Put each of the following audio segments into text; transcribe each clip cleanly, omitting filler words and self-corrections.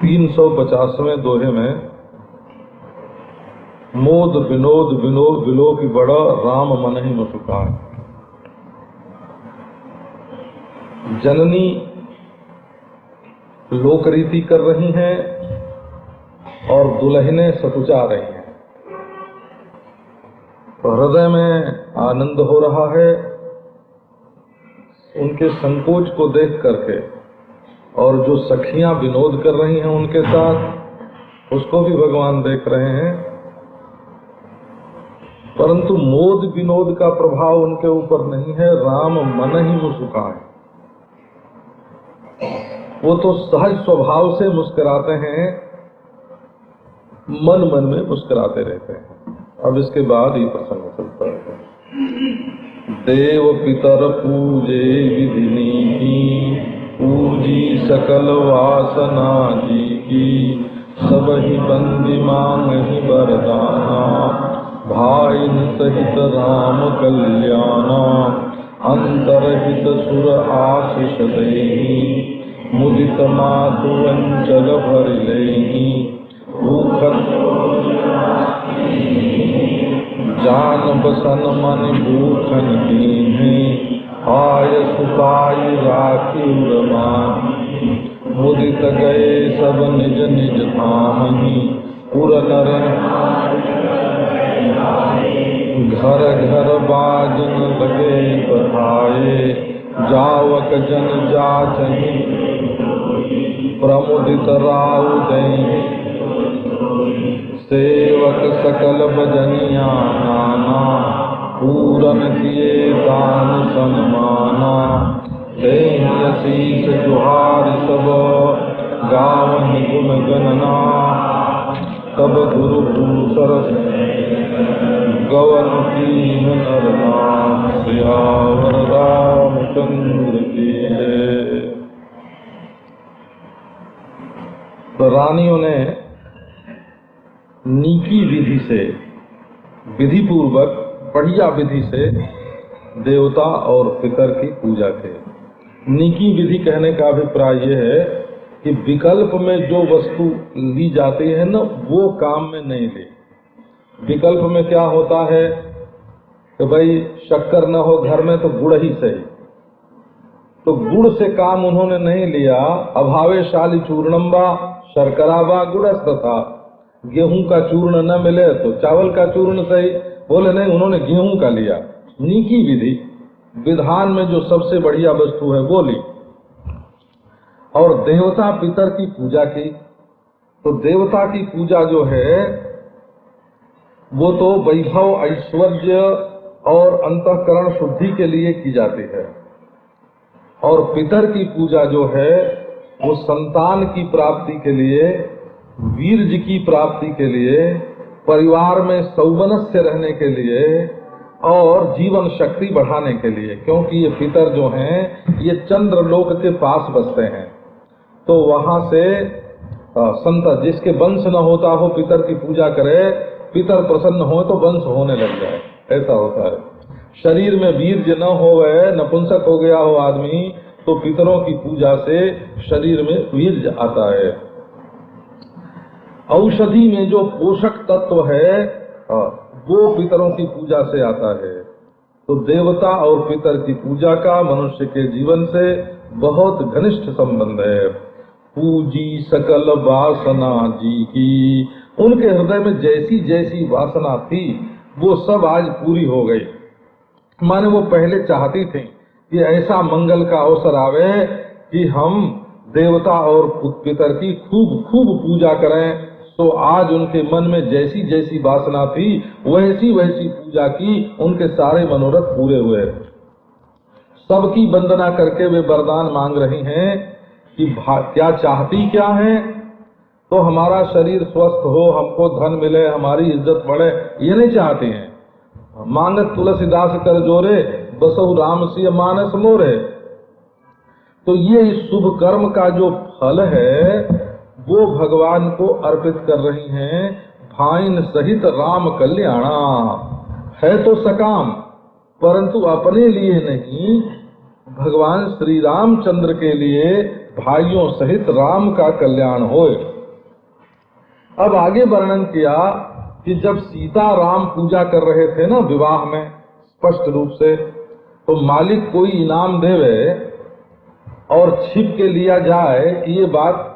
350वें दोहे में मोद विनोद विनोद विलो की बड़ा राम मन ही मुस्कान। जननी लोकरीति कर रही हैं और दुल्हनें सकुचा रही हैं, तो हृदय में आनंद हो रहा है उनके संकोच को देख करके, और जो सखियां विनोद कर रही हैं उनके साथ, उसको भी भगवान देख रहे हैं। परंतु मोद विनोद का प्रभाव उनके ऊपर नहीं है, राम मन ही मुस्कान। वो तो सहज स्वभाव से मुस्कुराते हैं, मन मन में मुस्कुराते रहते हैं। अब इसके बाद ये प्रसंग चलता है। देव पितर पूजे विधि नीति, पूजी सकल वासना जी की, सब ही बंदी मांग ही वरदाना, भाई सहित राम कल्याणा, अंतरहित सुर आशीष देहि, मुदित मातु अंचल भर लेहि, जान बसन मन भूखन दीन्हि, आय सुताई राखी उरमान, मुदित गए सब निज निज धामहि, पुर नर घर घर बाजन लगे बधाए, जावक जन जाचहि प्रमुदित राउ देहि, सेवक सकल भजनिया नाना, पूरन किए दान सन्माना, देहि असीस जुहार सब, गावन गुण गणना, तब गुरु भूसर गवन कीन नरनाम, सियावर रामचंद्र की जय। तो रानियों ने नीकी विधि से, विधि पूर्वक बढ़िया विधि से देवता और पितर की पूजा की। नीकी विधि कहने का अभिप्राय यह है कि विकल्प में जो वस्तु ली जाती है ना, वो काम में नहीं ली। विकल्प में क्या होता है कि भाई शक्कर न हो घर में तो गुड़ ही सही, तो गुड़ से काम उन्होंने नहीं लिया। अभावे शाली चूर्णम्बा शर्करावा गुड़स्त था, गेहूं का चूर्ण न मिले तो चावल का चूर्ण सही, बोले नहीं, उन्होंने गेहूं का लिया। नीकी विधि, विधान में जो सबसे बढ़िया वस्तु है वो ली। और देवता पितर की पूजा की, तो देवता की पूजा जो है वो तो वैभव ऐश्वर्य और अंतःकरण शुद्धि के लिए की जाती है, और पितर की पूजा जो है वो संतान की प्राप्ति के लिए, वीर्य की प्राप्ति के लिए, परिवार में सौमनस्य रहने के लिए और जीवन शक्ति बढ़ाने के लिए। क्योंकि ये पितर जो हैं ये चंद्रलोक के पास बसते हैं, तो वहां से संत जिसके वंश न होता हो पितर की पूजा करे, पितर प्रसन्न हो तो वंश होने लग जाए, ऐसा होता है। शरीर में वीर्य न होवे, नपुंसक हो गया हो आदमी, तो पितरों की पूजा से शरीर में वीर्य आता है। औषधि में जो पोषक तत्व है वो पितरों की पूजा से आता है। तो देवता और पितर की पूजा का मनुष्य के जीवन से बहुत घनिष्ठ संबंध है। पूजी सकल वासना जी की, उनके हृदय में जैसी जैसी वासना थी वो सब आज पूरी हो गई। माने वो पहले चाहती थी कि ऐसा मंगल का अवसर आवे कि हम देवता और पितर की खूब खूब पूजा करें। तो आज उनके मन में जैसी जैसी वासना थी वैसी वैसी पूजा की, उनके सारे मनोरथ पूरे हुए। सबकी वंदना करके वे वरदान मांग रही हैं कि क्या चाहती क्या है, तो हमारा शरीर स्वस्थ हो, हमको धन मिले, हमारी इज्जत बढ़े, ये नहीं चाहती हैं। मांगत तुलसीदास कर जोरे, बसहु राम सिय मानस मोरे। तो ये शुभ कर्म का जो फल है वो भगवान को अर्पित कर रही हैं। भाइन सहित राम कल्याणा, है तो सकाम परंतु अपने लिए नहीं, भगवान श्री रामचंद्र के लिए भाइयों सहित राम का कल्याण होए। अब आगे वर्णन किया कि जब सीता राम पूजा कर रहे थे ना विवाह में स्पष्ट रूप से, तो मालिक कोई इनाम देवे और छिप के लिया जाए कि ये बात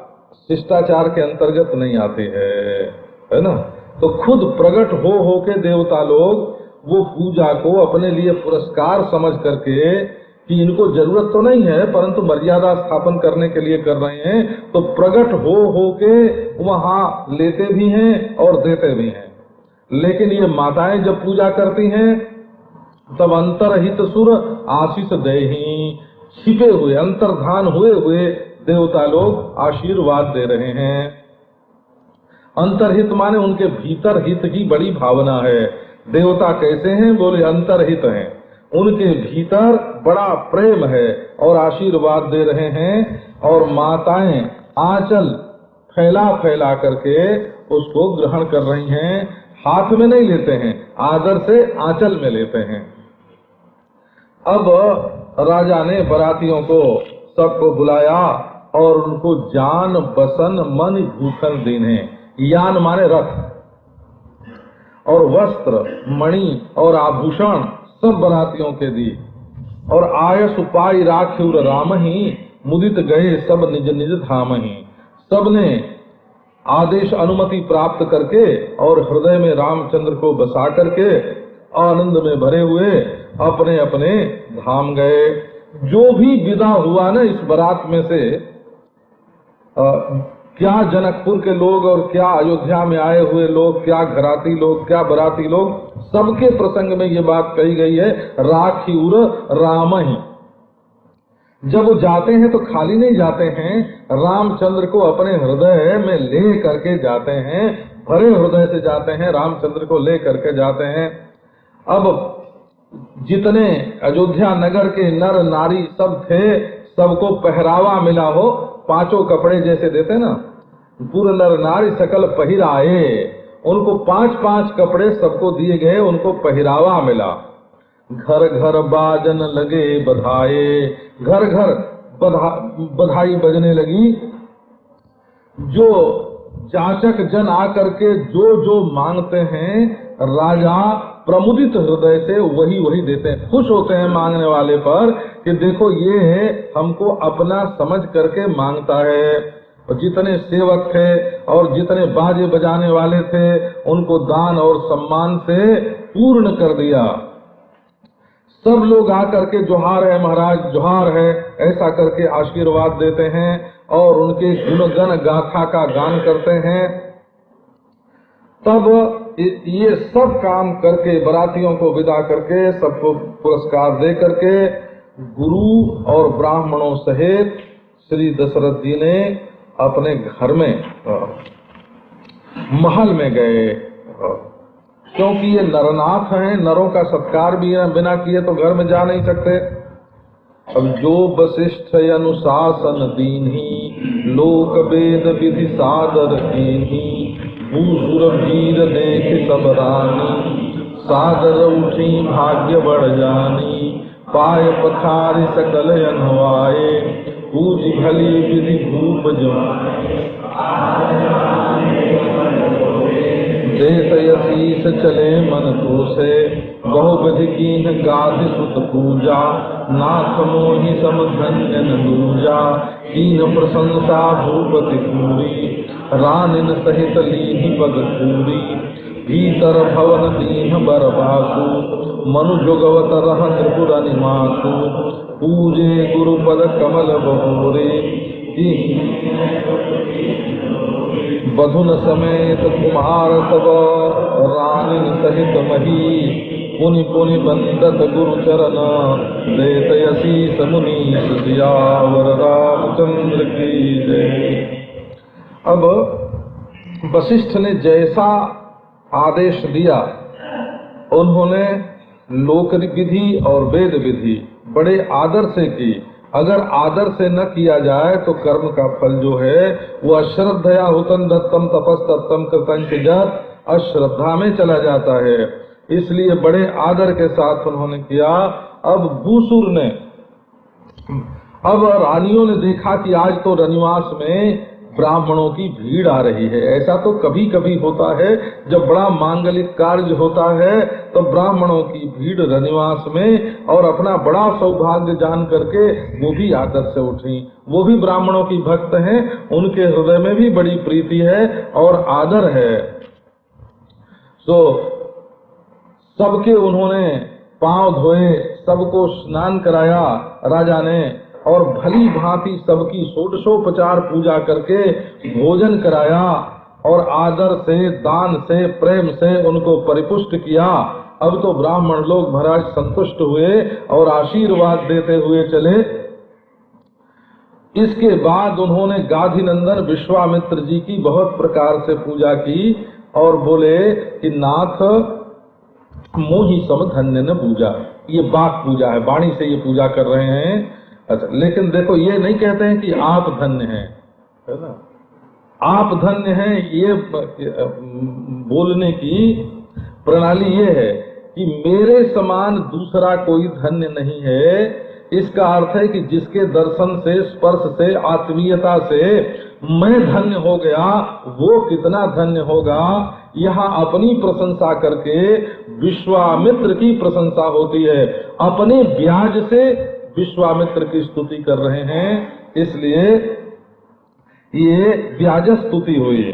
शिष्टाचार के अंतर्गत नहीं आती है ना। तो खुद प्रकट हो के देवता लोग वो पूजा को अपने लिए पुरस्कार समझ करके कि इनको जरूरत तो नहीं है परंतु मर्यादा स्थापन करने के लिए कर रहे हैं, तो प्रकट हो के वहाँ लेते भी हैं और देते भी हैं। लेकिन ये माताएं जब पूजा करती हैं तब अंतरहित सुर आशीष देहि, छिपे हुए अंतर्धान हुए देवता लोग आशीर्वाद दे रहे हैं। अंतर्हित माने उनके भीतर हित की बड़ी भावना है। देवता कैसे हैं? बोले अंतर्हित हैं, उनके भीतर बड़ा प्रेम है और आशीर्वाद दे रहे हैं। और माताएं आंचल फैला फैला करके उसको ग्रहण कर रही हैं, हाथ में नहीं लेते हैं, आदर से आंचल में लेते हैं। अब राजा ने बरातियों को सबको बुलाया और उनको जान बसन मन भूषण देने, यान माने रथ, और वस्त्र मणि और आभूषण सब बरातियों के दी। और आयस उपाय राखिउर राम ही, मुदित गए सब निज निज धाम ही। सबने आदेश अनुमति प्राप्त करके और हृदय में रामचंद्र को बसा करके आनंद में भरे हुए अपने अपने धाम गए। जो भी विदा हुआ ना इस बारात में से, क्या जनकपुर के लोग और क्या अयोध्या में आए हुए लोग, क्या घराती लोग, क्या बराती लोग, सबके प्रसंग में ये बात कही गई है, राखिउर राम ही। जब वो जाते हैं तो खाली नहीं जाते हैं, रामचंद्र को अपने हृदय में ले करके जाते हैं, भरे हृदय से जाते हैं, रामचंद्र को ले करके जाते हैं। अब जितने अयोध्या नगर के नर नारी सब थे, सबको पहरावा मिला हो, पांचों कपड़े जैसे देते ना, पूरे नर नारी सकल पहिराए, उनको 5-5 कपड़े सबको दिए गए, उनको पहरावा मिला। घर घर बाजन लगे बधाए, घर घर बधाई बजने लगी। जो जाचक जन आकर के जो जो मांगते हैं, राजा प्रमुदित हृदय से वही वही देते हैं। खुश होते हैं मांगने वाले पर कि देखो ये हमको अपना समझ करके मांगता है। और जितने सेवक थे और जितने बाजे बजाने वाले थे, उनको दान और सम्मान से पूर्ण कर दिया। सब लोग आकर के जोहार है महाराज, जोहार है, ऐसा करके आशीर्वाद देते हैं और उनके गुणगण गाथा का गान करते हैं। तब ये सब काम करके, बरातियों को विदा करके, सबको पुरस्कार दे करके, गुरु और ब्राह्मणों सहित श्री दशरथ जी ने अपने घर में महल में गए। क्योंकि ये नरनाथ हैं, नरों का सत्कार भी बिना किए तो घर में जा नहीं सकते। अब जो वशिष्ठ अनुशासन दीन्ही, लोक वेद विधि सादर कीन्ही, भूसुर वीर देख सब रानी, सादर उठी भाग्य बढ़ जानी, पाय पथारी सकल अनवाए, पूज भली विधि भूप जमाए, देत यशीष चले मन कोसे, बहुविधि कीन गादि सुत पूजा, नाथ मोहि समधन्य न दूजा, कीन प्रशंसा भूपति पूरी, रानिन सहित लीहि पग पूरी, भीतर भवन दीन बरबासु, मनु जोगवत रह त्रिपुर निमासु, पूजे गुरुपद कमल बहोरे, बधुन समेत कुमार सब, रानिन सहित मही, पुनि पुनि बंदत गुरु चरण, देत यशीष मुनीश सियावर रामचंद्र की जय। अब वशिष्ठ ने जैसा आदेश दिया, उन्होंने लोक विधि और वेद विधि बड़े आदर से की। अगर आदर से न किया जाए तो कर्म का फल जो है वो अश्रद्धया हुतम दत्तम तपस्तत्तम कृतंचजत, अश्रद्धा में चला जाता है। इसलिए बड़े आदर के साथ उन्होंने किया। अब भूसुर ने, अब रानियों ने देखा कि आज तो रनिवास में ब्राह्मणों की भीड़ आ रही है। ऐसा तो कभी कभी होता है, जब बड़ा मांगलिक कार्य होता है तो ब्राह्मणों की भीड़ रनिवास में, और अपना बड़ा सौभाग्य जान करके वो भी आदर से उठी। वो भी ब्राह्मणों की भक्त हैं, उनके हृदय में भी बड़ी प्रीति है और आदर है। तो सबके उन्होंने पांव धोए, सबको स्नान कराया राजा ने, और भली भांति सबकी षोडशोपचार पूजा करके भोजन कराया, और आदर से, दान से, प्रेम से उनको परिपुष्ट किया। अब तो ब्राह्मण लोग महाराज संतुष्ट हुए और आशीर्वाद देते हुए चले। इसके बाद उन्होंने गाधिनंदन विश्वामित्र जी की बहुत प्रकार से पूजा की और बोले कि नाथ मोहि सम धन्य न पूजा। ये बात पूजा है, वाणी से ये पूजा कर रहे हैं। अच्छा, लेकिन देखो ये नहीं कहते हैं कि आप धन्य हैं, है ना। आप धन्य हैं ये बोलने की प्रणाली ये है कि मेरे समान दूसरा कोई धन्य नहीं है। इसका अर्थ है कि जिसके दर्शन से, स्पर्श से, आत्मीयता से मैं धन्य हो गया, वो कितना धन्य होगा। यहाँ अपनी प्रशंसा करके विश्वामित्र की प्रशंसा होती है, अपने ब्याज से विश्वामित्र की स्तुति कर रहे हैं, इसलिए ये ब्याज स्तुति हुई।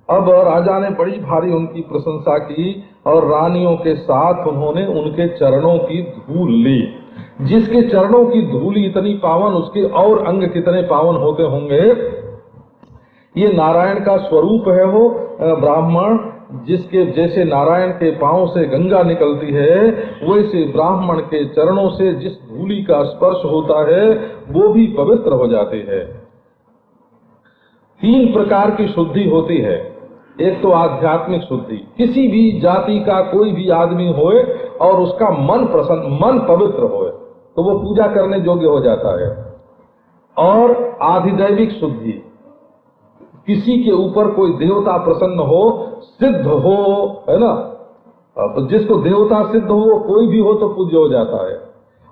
अब राजा ने बड़ी भारी उनकी प्रशंसा की और रानियों के साथ उन्होंने उनके चरणों की धूल ली। जिसके चरणों की धूल इतनी पावन, उसके और अंग कितने पावन होते होंगे। ये नारायण का स्वरूप है वो ब्राह्मण, जिसके जैसे नारायण के पांव से गंगा निकलती है, वैसे ब्राह्मण के चरणों से जिस धूली का स्पर्श होता है वो भी पवित्र हो जाती है। 3 प्रकार की शुद्धि होती है। एक तो आध्यात्मिक शुद्धि, किसी भी जाति का कोई भी आदमी होए और उसका मन प्रसन्न, मन पवित्र होए तो वो पूजा करने योग्य हो जाता है। और आधिदैविक शुद्धि, किसी के ऊपर कोई देवता प्रसन्न हो, सिद्ध हो, है ना, तो जिसको देवता सिद्ध हो वो कोई भी हो तो पूज्य हो जाता है।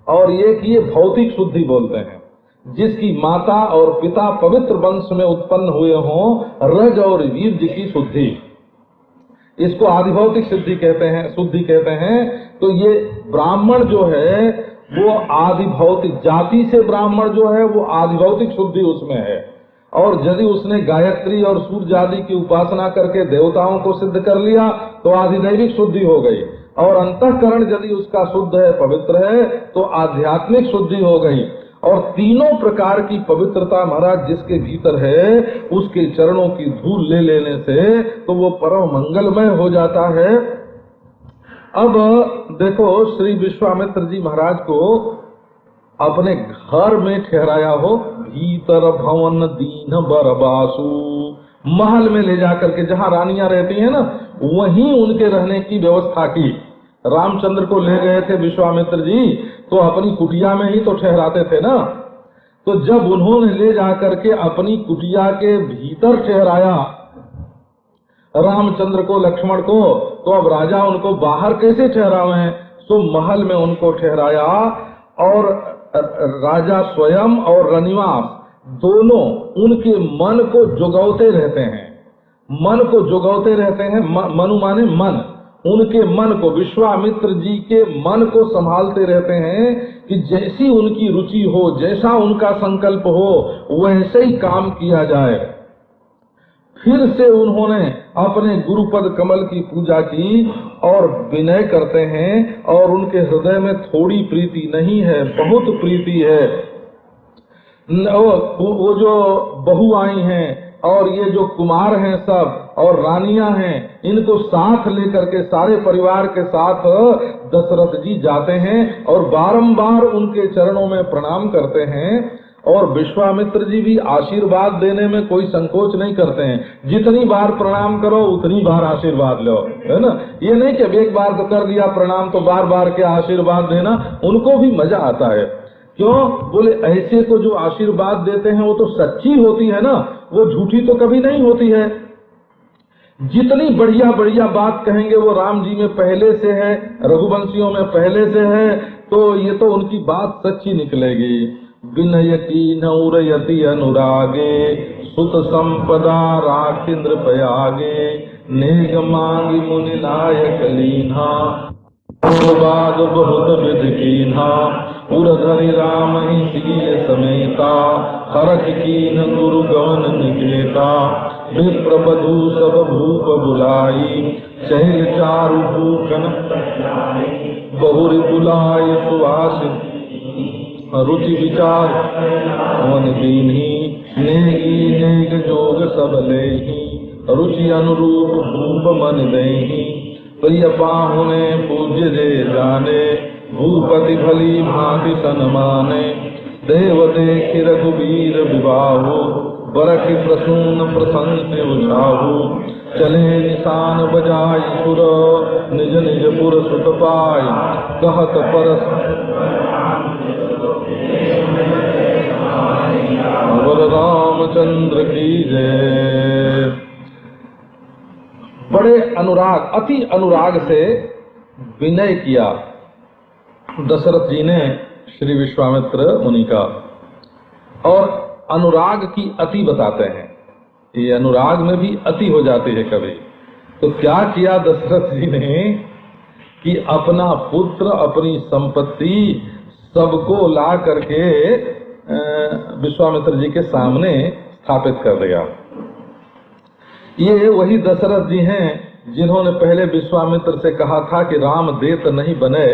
और एक ये भौतिक शुद्धि बोलते हैं, जिसकी माता और पिता पवित्र वंश में उत्पन्न हुए हों, रज और वीर्य की शुद्धि, इसको आधिभौतिक शुद्धि कहते हैं, शुद्धि कहते हैं। तो ये ब्राह्मण जो है वो आधिभौतिक जाति से, ब्राह्मण जो है वो आधिभौतिक शुद्धि उसमें है। और यदि उसने गायत्री और सूर्य आदि की उपासना करके देवताओं को सिद्ध कर लिया तो आधिदैविक शुद्धि हो गई। और अंतःकरण यदि उसका शुद्ध है, पवित्र है, तो आध्यात्मिक शुद्धि हो गई। और तीनों प्रकार की पवित्रता महाराज जिसके भीतर है, उसके चरणों की धूल ले लेने से तो वो परम मंगलमय हो जाता है। अब देखो, श्री विश्वामित्र जी महाराज को अपने घर में ठहराया हो, भीतर भवन दीन बरबासु, महल में ले जाकर के, जहाँ रानियां रहती हैं ना, वहीं उनके रहने की व्यवस्था की। रामचंद्र को ले गए थे विश्वामित्र जी तो अपनी कुटिया में ही तो ठहराते थे ना। तो जब उन्होंने ले जाकर के अपनी कुटिया के भीतर ठहराया रामचंद्र को, लक्ष्मण को, तो अब राजा उनको बाहर कैसे ठहरावे? तो महल में उनको ठहराया। और राजा स्वयं और रनिवास दोनों उनके मन को जुगौते रहते हैं, मन को जुगौते रहते हैं। मनु माने मन, उनके मन को, विश्वामित्र जी के मन को संभालते रहते हैं कि जैसी उनकी रुचि हो, जैसा उनका संकल्प हो, वैसे ही काम किया जाए। फिर से उन्होंने अपने गुरुपद कमल की पूजा की और विनय करते हैं, और उनके हृदय में थोड़ी प्रीति नहीं है, बहुत प्रीति है। वो जो बहू आई हैं और ये जो कुमार हैं सब और रानियां हैं, इनको साथ लेकर के सारे परिवार के साथ दशरथ जी जाते हैं और बारंबार उनके चरणों में प्रणाम करते हैं। और विश्वामित्र जी भी आशीर्वाद देने में कोई संकोच नहीं करते हैं। जितनी बार प्रणाम करो उतनी बार आशीर्वाद लो, है ना। ये नहीं कि एक बार तो कर दिया प्रणाम तो बार बार के आशीर्वाद देना, उनको भी मजा आता है। क्यों? बोले ऐसे को जो आशीर्वाद देते हैं वो तो सच्ची होती है ना, वो झूठी तो कभी नहीं होती है। जितनी बढ़िया बढ़िया बात कहेंगे वो राम जी में पहले से है, रघुवंशियों में पहले से है, तो ये तो उनकी बात सच्ची निकलेगी। विनय कीन्ह उरयति अनुरागे, सुत संपदा राखि नृपयागे, नेग मांगी मुनि नायक लीन्हा, बाद बहुत विधि कीन्हा, उरधरि राम ही सीय समेता, हरख कीन्ह गुरु गवन निकेता, विप्र बधू सब भूप बुलाई, चहल चारु भूखन बहुरी बुलाय सुवास, रुचि विचार मन दीन्ही, नेगी नेग जोग सब लेही, रुचि अनुरूप भूप मन देही, प्रिय पाहुने पूज्य जे जाने, भूपति भली भांति सन्माने, देव देखि रघुबीर विबाहु, बरखि प्रसून प्रशंस उछाहु, चले निशान बजाय सुर, निज निज पुर सुत पाय, कहत परस वर रामचंद्र की जय। बड़े अनुराग, अति अनुराग से विनय किया दशरथ जी ने श्री विश्वामित्र मुनि का, और अनुराग की अति बताते हैं। ये अनुराग में भी अति हो जाती है कभी। तो क्या किया दशरथ जी ने कि अपना पुत्र, अपनी संपत्ति सबको ला करके विश्वामित्र जी के सामने स्थापित कर दिया। ये वही दशरथ जी हैं जिन्होंने पहले विश्वामित्र से कहा था कि राम देत नहीं बने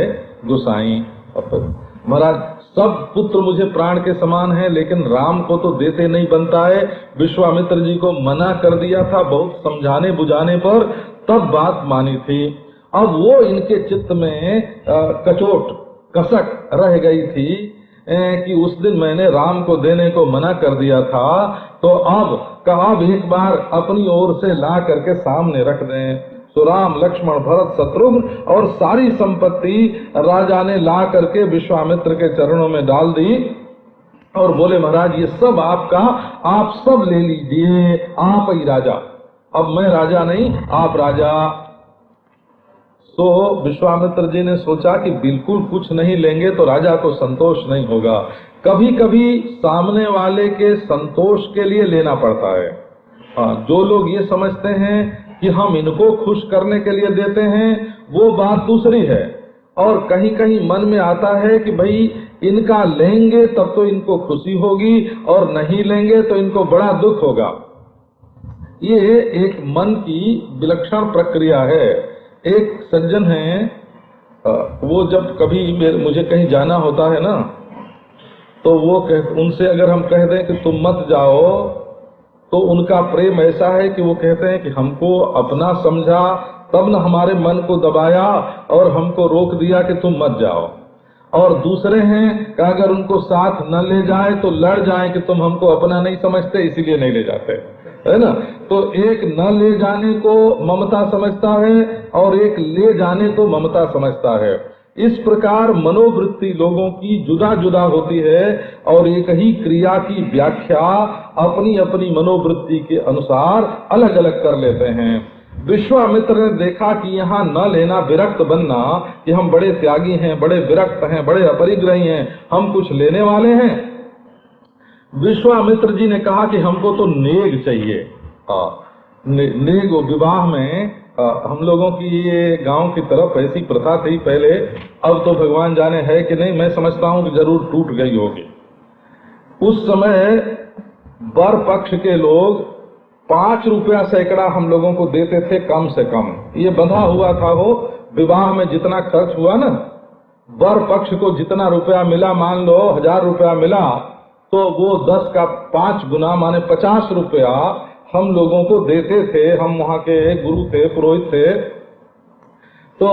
गोसाई। महाराज, सब पुत्र मुझे प्राण के समान हैं, लेकिन राम को तो देते नहीं बनता है। विश्वामित्र जी को मना कर दिया था, बहुत समझाने बुझाने पर तब बात मानी थी। अब वो इनके चित्त में कचोट कसक रह गई थी कि उस दिन मैंने राम को देने को मना कर दिया था, तो अब एक बार अपनी ओर से ला करके सामने रख दें। तो राम लक्ष्मण भरत शत्रुघ्न और सारी संपत्ति राजा ने ला करके विश्वामित्र के चरणों में डाल दी और बोले, महाराज ये सब आपका, आप सब ले लीजिए, आप ही राजा। अब मैं राजा नहीं, आप राजा। तो विश्वामित्र जी ने सोचा कि बिल्कुल कुछ नहीं लेंगे तो राजा को संतोष नहीं होगा। कभी कभी सामने वाले के संतोष के लिए लेना पड़ता है। जो लोग ये समझते हैं कि हम इनको खुश करने के लिए देते हैं, वो बात दूसरी है। और कहीं कहीं मन में आता है कि भाई इनका लेंगे तब तो इनको खुशी होगी और नहीं लेंगे तो इनको बड़ा दुख होगा। ये एक मन की विलक्षण प्रक्रिया है। एक सज्जन है, वो जब कभी मुझे कहीं जाना होता है ना, तो वो उनसे अगर हम कह दें कि तुम मत जाओ, तो उनका प्रेम ऐसा है कि वो कहते हैं कि हमको अपना समझा, तब न हमारे मन को दबाया और हमको रोक दिया कि तुम मत जाओ। और दूसरे हैं कि अगर उनको साथ न ले जाए तो लड़ जाए कि तुम हमको अपना नहीं समझते इसीलिए नहीं ले जाते, है ना। तो एक न ले जाने को ममता समझता है और एक ले जाने को ममता समझता है। इस प्रकार मनोवृत्ति लोगों की जुदा जुदा होती है और एक ही क्रिया की व्याख्या अपनी अपनी मनोवृत्ति के अनुसार अलग अलग कर लेते हैं। विश्वामित्र ने देखा कि यहाँ न लेना, विरक्त बनना, कि हम बड़े त्यागी हैं, बड़े विरक्त हैं, बड़े अपरिग्रही हैं, हम कुछ लेने वाले हैं। विश्वामित्र जी ने कहा कि हमको तो नेग चाहिए। नेग विवाह में हम लोगों की ये गांव की तरफ ऐसी प्रथा थी पहले, अब तो भगवान जाने है कि नहीं, मैं समझता हूँ कि जरूर टूट गई होगी। उस समय वर पक्ष के लोग 5 रुपया सैकड़ा हम लोगों को देते थे, कम से कम। ये बंधा हुआ था हो, विवाह में जितना खर्च हुआ ना, वर पक्ष को जितना रुपया मिला, मान लो 1000 रुपया मिला, तो वो 10 का 5 गुना माने 50 रुपया हम लोगों को देते थे। हम वहाँ के गुरु थे, पुरोहित थे। तो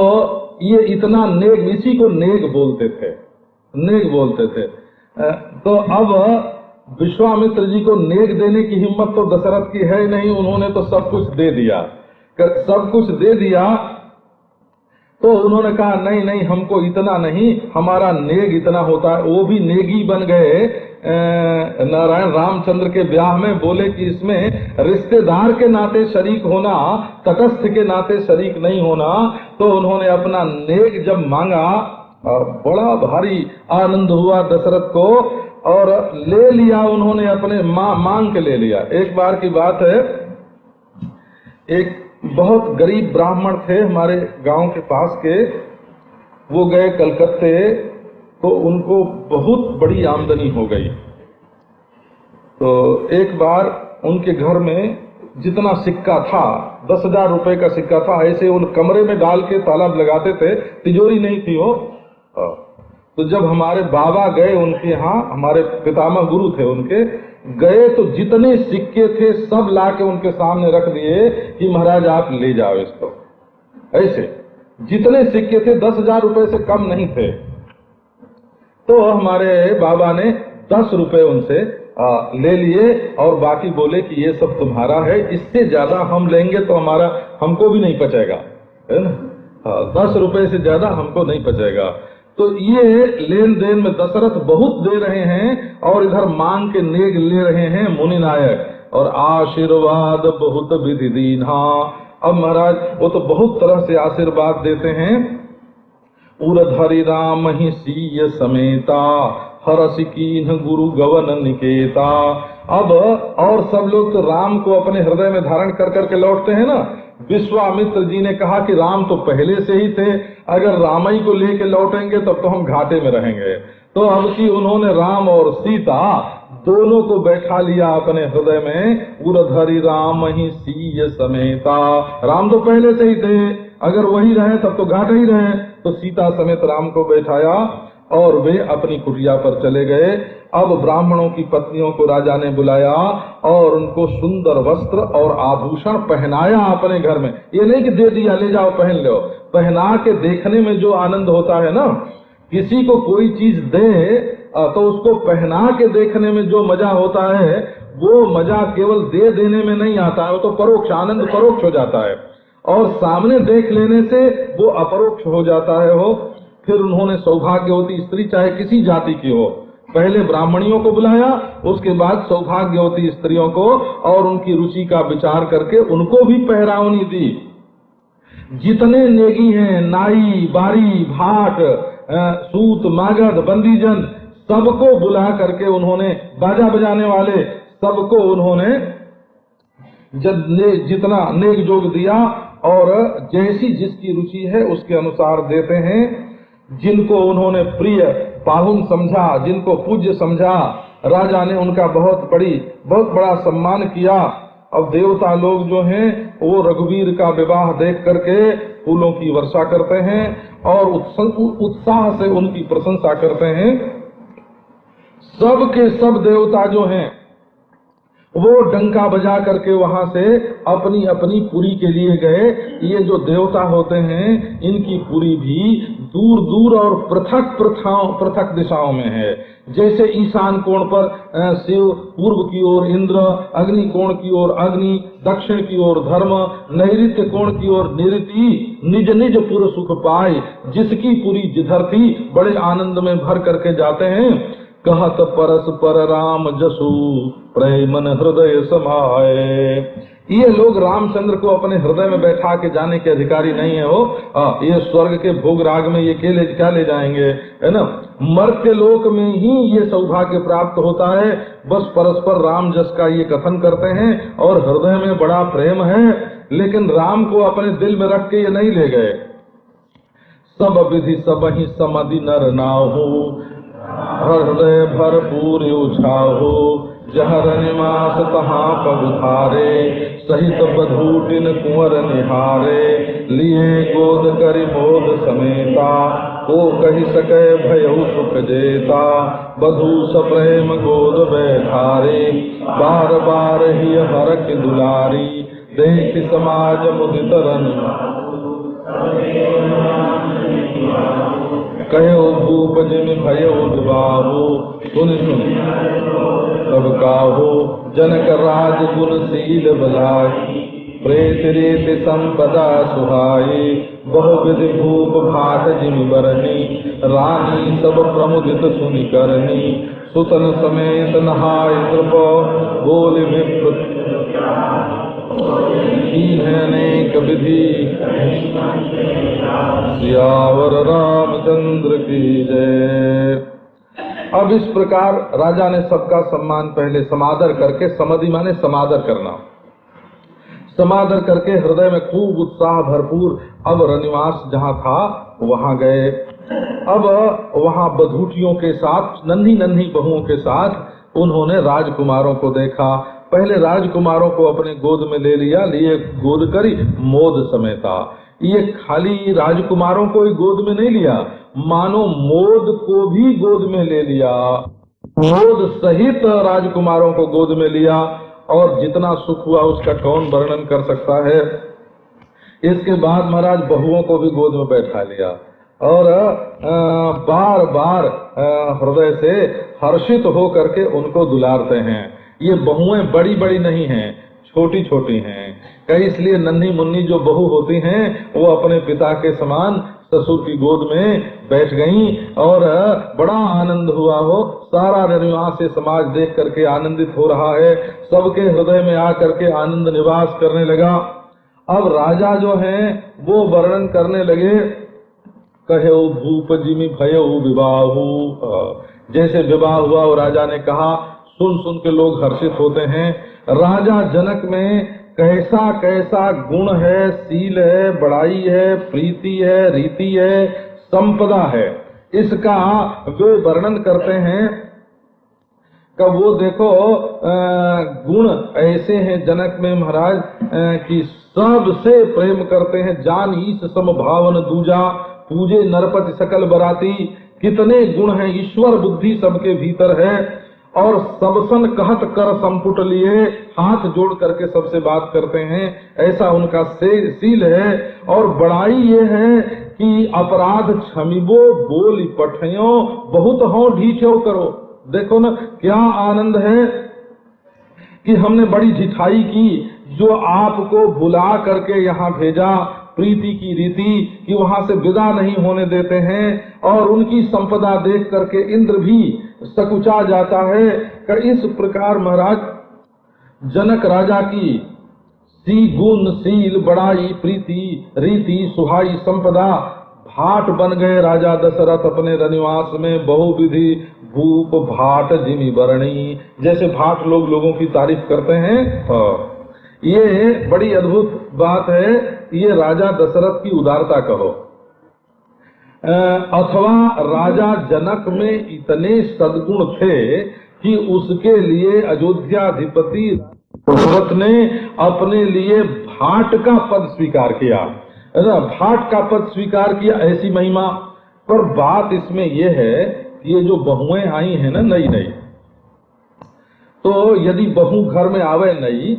ये इतना नेग, इसी को नेग बोलते थे, नेग बोलते थे। तो अब विश्वामित्र जी को नेग देने की हिम्मत तो दशरथ की है नहीं, उन्होंने तो सब कुछ दे दिया। सब कुछ दे दिया तो उन्होंने कहा नहीं नहीं, हमको इतना नहीं, हमारा नेग इतना होता है। वो भी नेगी बन गए नारायण रामचंद्र के ब्याह में। बोले कि इसमें रिश्तेदार के नाते शरीक होना, तटस्थ के नाते शरीक नहीं होना। तो उन्होंने अपना नेग जब मांगा, बड़ा भारी आनंद हुआ दशरथ को। और ले लिया उन्होंने, अपने मांग के ले लिया। एक बार की बात है, एक बहुत गरीब ब्राह्मण थे हमारे गांव के पास के, वो गए कलकत्ते, तो उनको बहुत बड़ी आमदनी हो गई। तो एक बार उनके घर में जितना सिक्का था, 10,000 रुपए का सिक्का था, ऐसे उन कमरे में डाल के ताला लगाते थे, तिजोरी नहीं थी वो। तो जब हमारे बाबा गए उनके यहाँ, हमारे पितामह गुरु थे उनके, गए तो जितने सिक्के थे सब लाके उनके सामने रख दिए कि महाराज आप ले जाओ इसको। ऐसे जितने सिक्के थे 10,000 रुपए से कम नहीं थे। तो हमारे बाबा ने 10 रुपए उनसे ले लिए और बाकी बोले कि ये सब तुम्हारा है, इससे ज्यादा हम लेंगे तो हमको भी नहीं पचेगा, है ना। 10 रुपए से ज्यादा हमको नहीं पचेगा। तो ये लेन देन में दशरथ बहुत दे रहे हैं और इधर मांग के नेग ले रहे हैं मुनि नायक, और आशीर्वाद बहुत विधि दीन्हा। अब महाराज वो तो बहुत तरह से आशीर्वाद देते हैं। उरधरि राम ही सीय समेता, हरसि कीन्ह गुरु गवन निकेता। अब और सब लोग तो राम को अपने हृदय में धारण कर करके लौटते हैं ना। विश्वामित्र जी ने कहा कि राम तो पहले से ही थे, अगर रामई को लेके लौटेंगे तब तो हम घाटे में रहेंगे। तो अब की उन्होंने राम और सीता दोनों को बैठा लिया अपने हृदय में। उरधरि राम ही सीय समेता, राम तो पहले से ही थे, अगर वही रहे तब तो घाटे ही रहे। तो सीता समेत राम को बैठाया और वे अपनी कुटिया पर चले गए। अब ब्राह्मणों की पत्नियों को राजा ने बुलाया और उनको सुंदर वस्त्र और आभूषण पहनाया अपने घर में। ये नहीं कि दे दिया ले जाओ पहन लो, पहना के देखने में जो आनंद होता है ना, किसी को कोई चीज दे तो उसको पहना के देखने में जो मजा होता है, वो मजा केवल दे देने में नहीं आता है, वो तो परोक्ष आनंद परोक्ष हो जाता है, और सामने देख लेने से वो अपरोक्ष हो जाता है। वो फिर उन्होंने सौभाग्यवती स्त्री, चाहे किसी जाति की हो, पहले ब्राह्मणियों को बुलाया, उसके बाद सौभाग्यवती स्त्रियों को, और उनकी रुचि का विचार करके उनको भी पहरावनी दी। जितने नेगी हैं, नाई, बारी, भाट, सूत, मागध, बंदीजन, सबको बुला करके उन्होंने, बाजा बजाने वाले सबको उन्होंने जितना नेक जोग दिया, और जैसी जिसकी रुचि है उसके अनुसार देते हैं। जिनको उन्होंने प्रिय पाहुन समझा, जिनको पूज्य समझा, राजा ने उनका बहुत बड़ा सम्मान किया। अब देवता लोग जो हैं वो रघुवीर का विवाह देख करके फूलों की वर्षा करते हैं और उत्साह से उनकी प्रशंसा करते हैं। सब के सब देवता जो हैं वो डंका बजा करके वहां से अपनी अपनी पुरी के लिए गए। ये जो देवता होते हैं इनकी पुरी भी दूर दूर और पृथक दिशाओं में है। जैसे ईशान कोण पर शिव, पूर्व की ओर इंद्र, अग्नि कोण की ओर अग्नि, दक्षिण की ओर धर्म, नैऋत्य कोण की ओर निरति, निज निज पुर सुख पाए। जिसकी पुरी जिधर थी बड़े आनंद में भर करके जाते हैं। कहत परस्पर राम जसु प्रेमन हृदय समाए। ये लोग रामचंद्र को अपने हृदय में बैठा के जाने के अधिकारी नहीं है। हो ये स्वर्ग के भोग राग में ये क्या ले जाएंगे, है ना। मर्त्य लोक में ही ये सौभाग्य प्राप्त होता है। बस परस्पर राम जस का ये कथन करते हैं और हृदय में बड़ा प्रेम है, लेकिन राम को अपने दिल में रख के ये नहीं ले गए। सब विधि सब ही समधि नर नाहु, हृदय भरपूर उछाहो। जहर निवास तहाँ पगुधारे, सहित बधूटिन कुंवर निहारे। लिए गोद करि मोद समेता, को कहि सके भयउ सुख जेता। बधू सप्रेम गोद बैठारे, बार बार ही हरख दुलारी। देख समाज मुदित रन, कहो भूप जिम भयो दुबाहो। सुन तब काहो, जनक राज गुण शील बलाई। प्रेत रेत संपदा सुहाई, बहुविधि भूप भाट जिम बरनी। रानी सब प्रमुदित सुनि करनी, सुतन समेत नहाय द्रुप। बोल विप्र अनेक विधि, सियावर रामचंद्र की जय। अब इस प्रकार राजा ने सबका सम्मान पहले समादर करके, समाधि माने समादर करना, समादर करके हृदय में खूब उत्साह भरपूर अब रनिवास जहाँ था वहाँ गए। अब वहाँ बधूटियों के साथ, नन्ही नन्ही बहुओं के साथ उन्होंने राजकुमारों को देखा। पहले राजकुमारों को अपने गोद में ले लिया, लिए गोद करी मोद समेता। ये खाली राजकुमारों को ही गोद में नहीं लिया, मानो मोद को भी गोद में ले लिया, मोद सहित राजकुमारों को गोद में लिया। और जितना सुख हुआ उसका कौन वर्णन कर सकता है। इसके बाद महाराज बहुओं को भी गोद में बैठा लिया और बार बार हृदय से हर्षित हो करके उनको दुलारते हैं। ये बहुएं बड़ी बड़ी नहीं हैं, छोटी छोटी हैं। कई इसलिए नन्ही मुन्नी जो बहू होती हैं वो अपने पिता के समान ससुर की गोद में बैठ गईं और बड़ा आनंद हुआ हो। सारा रनिवास से समाज देख करके आनंदित हो रहा है, सबके हृदय में आकर के आनंद निवास करने लगा। अब राजा जो हैं वो वर्णन करने लगे, कहे भूप जिमि भयो विवाहु, जैसे विवाह हुआ वो राजा ने कहा, सुन सुन के लोग हर्षित होते हैं। राजा जनक में कैसा कैसा गुण है, सील है, बड़ाई है, प्रीति है, रीति है, संपदा है, इसका वे वर्णन करते हैं। कब वो देखो गुण ऐसे हैं जनक में महाराज कि सबसे प्रेम करते हैं। जान ईश सम भावन दूजा, पूजे नरपति सकल बराती। कितने गुण हैं, ईश्वर बुद्धि सबके भीतर है। और सबसन कहत कर संपुट लिए, हाथ जोड़ करके सबसे बात करते हैं, ऐसा उनका सील है। और बड़ाई ये है कि अपराध क्षमिबो बोल पठयो, बहुत हो ढीठो करो। देखो ना क्या आनंद है कि हमने बड़ी ढिठाई की, जो आपको बुला करके यहाँ भेजा, प्रीति की रीति कि वहां से विदा नहीं होने देते हैं। और उनकी संपदा देख करके इंद्र भी सकुचा जाता है। कि इस प्रकार महाराज जनक राजा की सी गुण, सील, बड़ाई, प्रीति, रीति, सुहाई, संपदा भाट बन गए। राजा दशरथ अपने रनिवास में बहुविधि भूप भाट जिमि बरणी, जैसे भाट लोग लोगों की तारीफ करते हैं। ये बड़ी अद्भुत बात है। ये राजा दशरथ की उदारता कहो, अथवा राजा जनक में इतने सद्गुण थे कि उसके लिए अयोध्याधिपति दशरथ ने अपने लिए भाट का पद स्वीकार किया, भाट का पद स्वीकार किया। ऐसी महिमा। पर बात इसमें यह है कि ये जो बहुएं आई हैं ना नई नई, तो यदि बहू घर में आवे नई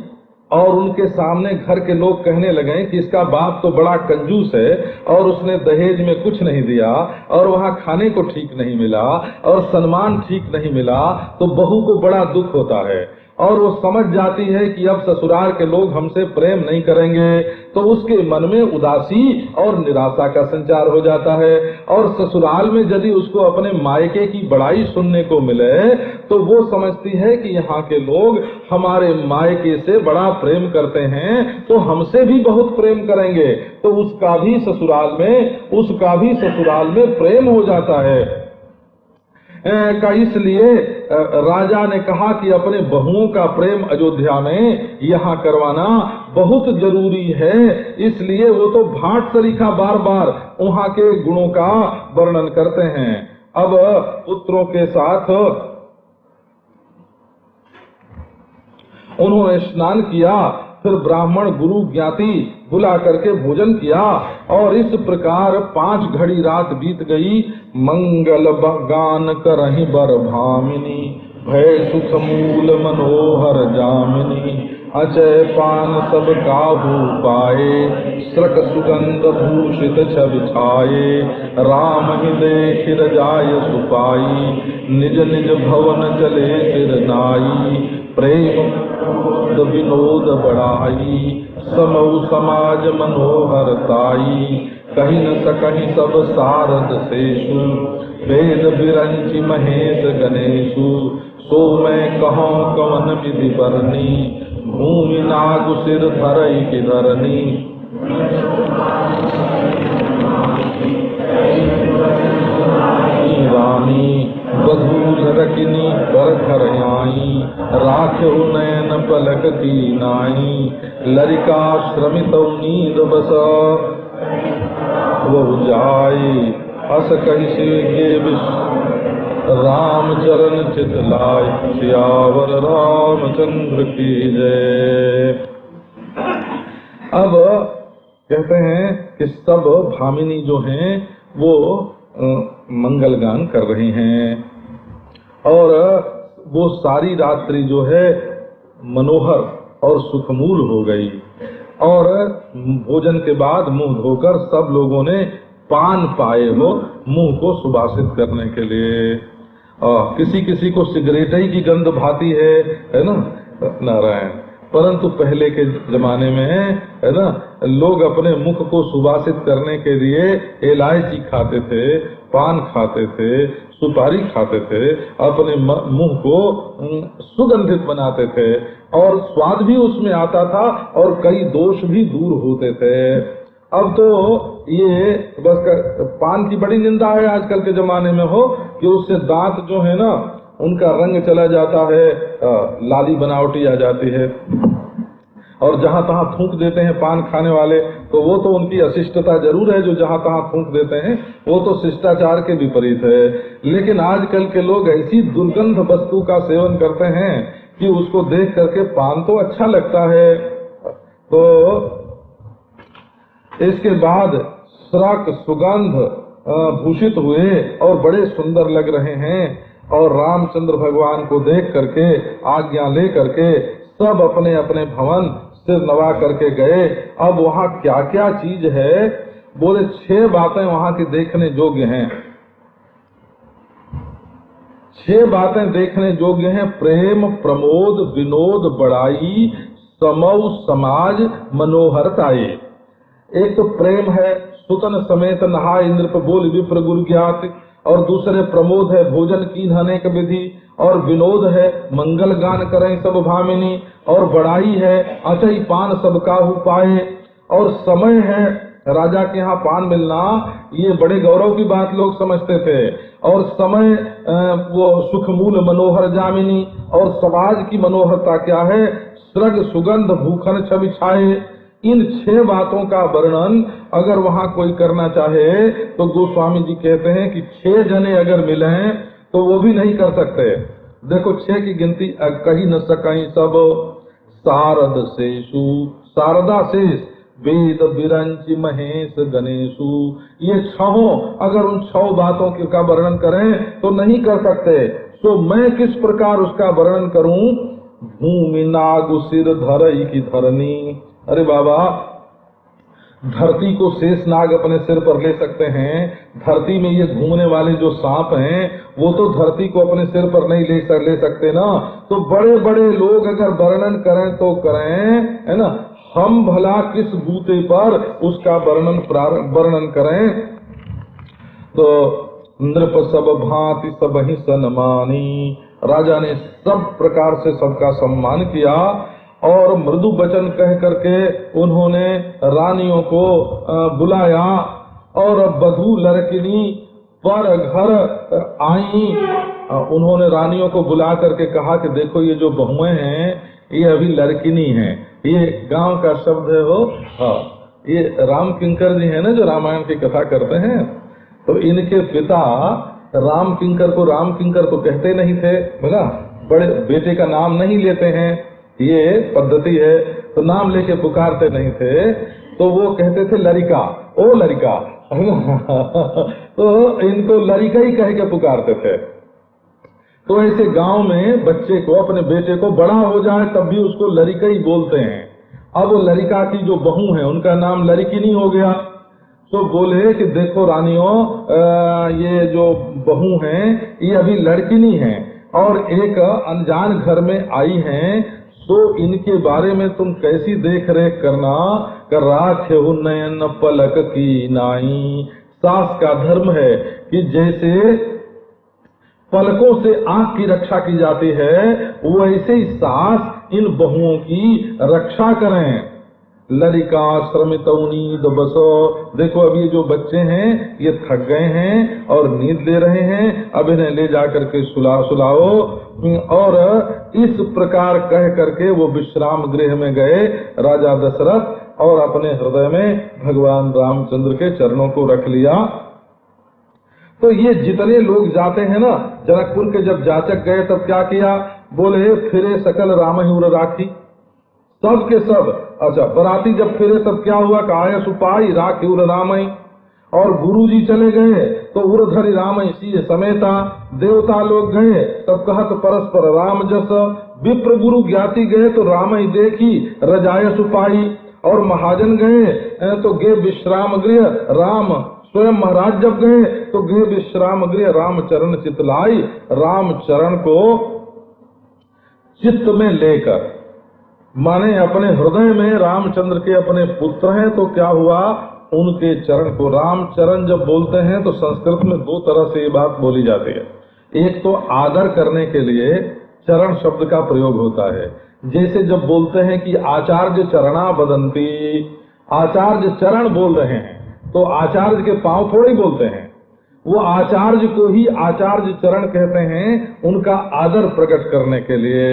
और उनके सामने घर के लोग कहने लगे कि इसका बाप तो बड़ा कंजूस है और उसने दहेज में कुछ नहीं दिया और वहाँ खाने को ठीक नहीं मिला और सम्मान ठीक नहीं मिला, तो बहू को बड़ा दुख होता है और वो समझ जाती है कि अब ससुराल के लोग हमसे प्रेम नहीं करेंगे, तो उसके मन में उदासी और निराशा का संचार हो जाता है। और ससुराल में यदि उसको अपने मायके की बड़ाई सुनने को मिले तो वो समझती है कि यहाँ के लोग हमारे मायके से बड़ा प्रेम करते हैं, तो हमसे भी बहुत प्रेम करेंगे, तो उसका भी ससुराल में प्रेम हो जाता है। इसलिए राजा ने कहा कि अपने बहुओं का प्रेम अयोध्या में यहाँ करवाना बहुत जरूरी है। इसलिए वो तो भाट सरीखा बार बार वहाँ के गुणों का वर्णन करते हैं। अब पुत्रों के साथ उन्होंने स्नान किया, फिर ब्राह्मण गुरु ज्ञाति बुला करके भोजन किया और इस प्रकार 5 घड़ी रात बीत गई। मंगल गान करहि बर भामिनी, भय सुख मूल मनोहर जामिनी। अचय पान सब काहू पाए, श्रक सुगंध भूषित छवि छाये। राम ही देखिर जाय सुपाई, निज निज भवन चले सिर नाई। प्रेम विनोद बढ़ाई, समऊ समाज मनोहर ताई। कहीं न सकहीं सब सारद शेषु, वेद बिरंचि महेश गणेशु। सो मैं कहूँ कवन विधि बरनी, भूमि नागु सिर धरई की धरनी। रानी बधू रखनी पर घर आई, राख्यो नयन पलक की नाई, लरिका श्रमित नींद बस वो जाई, अस कहि के विष राम चरण चित लाय, सियावर रामचंद्र की जय। अब कहते हैं कि सब भामिनी जो हैं वो मंगल गान कर रही हैं और वो सारी रात्रि जो है मनोहर और सुखमूल हो गई। और भोजन के बाद मुंह धोकर सब लोगों ने पान पाए हो मुंह को सुबासित करने के लिए। किसी किसी को सिगरेट ही की गंध भाती है ना नारायण। परंतु पहले के जमाने में है ना लोग अपने मुख को सुबासित करने के लिए इलायची खाते थे, पान खाते थे, सुपारी खाते थे, अपने मुंह को सुगंधित बनाते थे और स्वाद भी उसमें आता था और कई दोष भी दूर होते थे। अब तो ये बस पान की बड़ी निंदा है आजकल के जमाने में हो कि उससे दांत जो है ना उनका रंग चला जाता है, लाली बनावटी आ जाती है और जहाँ तहाँ थूक देते हैं पान खाने वाले। तो वो तो उनकी अशिष्टता जरूर है जो जहाँ तहाँ थूक देते हैं, वो तो शिष्टाचार के विपरीत है। लेकिन आजकल के लोग ऐसी दुर्गंध वस्तु का सेवन करते हैं कि उसको देख करके पान तो अच्छा लगता है। तो इसके बाद श्राक सुगंध भूषित हुए और बड़े सुंदर लग रहे हैं और रामचंद्र भगवान को देख करके आज्ञा ले करके सब अपने अपने भवन सिर नवा करके गए। अब वहाँ क्या क्या चीज है, बोले 6 बातें वहाँ की देखने योग्य हैं। 6 बातें देखने योग्य हैं। प्रेम, प्रमोद, विनोद, बड़ाई, समौ, समाज, मनोहरताए। एक तो प्रेम है, सुतन समेत नहा इंद्र बोल विप्र गुरु ज्ञात। और दूसरे प्रमोद है, भोजन की अनेक विधि। और विनोद है, मंगल गान करें सब भामिनी। और बड़ाई है, अचई पान सबका हु पाए। और समय है, राजा के यहाँ पान मिलना ये बड़े गौरव की बात लोग समझते थे। और समय वो सुखमूल मनोहर जामिनी। और समाज की मनोहरता क्या है, स्रग सुगंध भूखन छवि छाए। इन 6 बातों का वर्णन अगर वहाँ कोई करना चाहे तो गोस्वामी जी कहते हैं कि 6 जने अगर मिले तो वो भी नहीं कर सकते। देखो 6 की गिनती कही न सकें सब। शारद शेषु, शारदा शेष, वेद विरंचि महेश गणेशु। ये 6 अगर उन 6 बातों का वर्णन करें तो नहीं कर सकते। तो मैं किस प्रकार उसका वर्णन करूं। भूमि नागु सिर धरई की धरनी। अरे बाबा, धरती को शेष नाग अपने सिर पर ले सकते हैं। धरती में ये घूमने वाले जो सांप हैं वो तो धरती को अपने सिर पर नहीं ले सकते ना। तो बड़े बड़े लोग अगर वर्णन करें तो करें, है ना। हम भला किस बूते पर उसका वर्णन करें। तो नृप सब भांति सब ही सन्मानी। राजा ने सब प्रकार से सबका सम्मान किया और मृदु वचन कह करके उन्होंने रानियों को बुलाया और बधू लड़किनी पर घर आई। उन्होंने रानियों को बुला करके कहा कि देखो ये जो बहुएं हैं ये अभी लड़किनी हैं। ये गांव का शब्द है हो। हाँ, ये राम किंकर जी है ना जो रामायण की कथा करते हैं। तो इनके पिता राम किंकर को राम किंकर तो कहते नहीं थे, बोला बड़े बेटे का नाम नहीं लेते हैं, ये पद्धति है। तो नाम लेके पुकारते नहीं थे, तो वो कहते थे लड़का, ओ लड़का। तो इनको लड़का ही कह के पुकारते थे। तो ऐसे गांव में बच्चे को, अपने बेटे को बड़ा हो जाए तब भी उसको लड़का ही बोलते हैं। अब वो लड़का की जो बहू है उनका नाम लड़किनी हो गया। तो बोले कि देखो रानियों, ये जो बहू हैं ये अभी लड़किनी हैं और एक अनजान घर में आई हैं। तो इनके बारे में तुम कैसी देख रेख करना। कर राखे नयन पलक की नाई। सास का धर्म है कि जैसे पलकों से आंख की रक्षा की जाती है वैसे ही सास इन बहुओं की रक्षा करें। ललिका श्रमितौनीद बसो। देखो अब ये जो बच्चे हैं ये थक गए हैं और नींद ले रहे हैं, अब इन्हें ले जाकर के सुलाओ। और इस प्रकार कह करके वो विश्राम गृह में गए राजा दशरथ और अपने हृदय में भगवान रामचंद्र के चरणों को रख लिया। तो ये जितने लोग जाते हैं ना, जनकपुर के जब जाचक गए तब क्या किया, बोले फिरे सकल राम ही उर राखी, सब के सब। अच्छा, बराती जब फिरे तब क्या हुआ, काय सुपाई राखी उर राम ही। और गुरु जी चले गए तो उर्धरि राम सी समेता। देवता लोग गए तब कहत परस्पर राम जस। विप्र गुरु ज्ञाति गए तो राम ही देखी रजाय सुपाई। और महाजन गए तो गे विश्राम गृह राम। स्वयं महाराज जब गए तो गे विश्राम गृह राम चरण चितलाई। राम चरण को चित्त में लेकर, माने अपने हृदय में रामचंद्र के अपने पुत्र हैं, तो क्या हुआ, उनके चरण को राम चरण जब बोलते हैं तो संस्कृत में दो तरह से ये बात बोली जाती है। एक तो आदर करने के लिए चरण शब्द का प्रयोग होता है, जैसे जब बोलते हैं कि आचार्य चरणा बदंती, आचार्य चरण बोल रहे हैं तो आचार्य के पांव थोड़ी बोलते हैं, वो आचार्य को ही आचार्य चरण कहते हैं, उनका आदर प्रकट करने के लिए।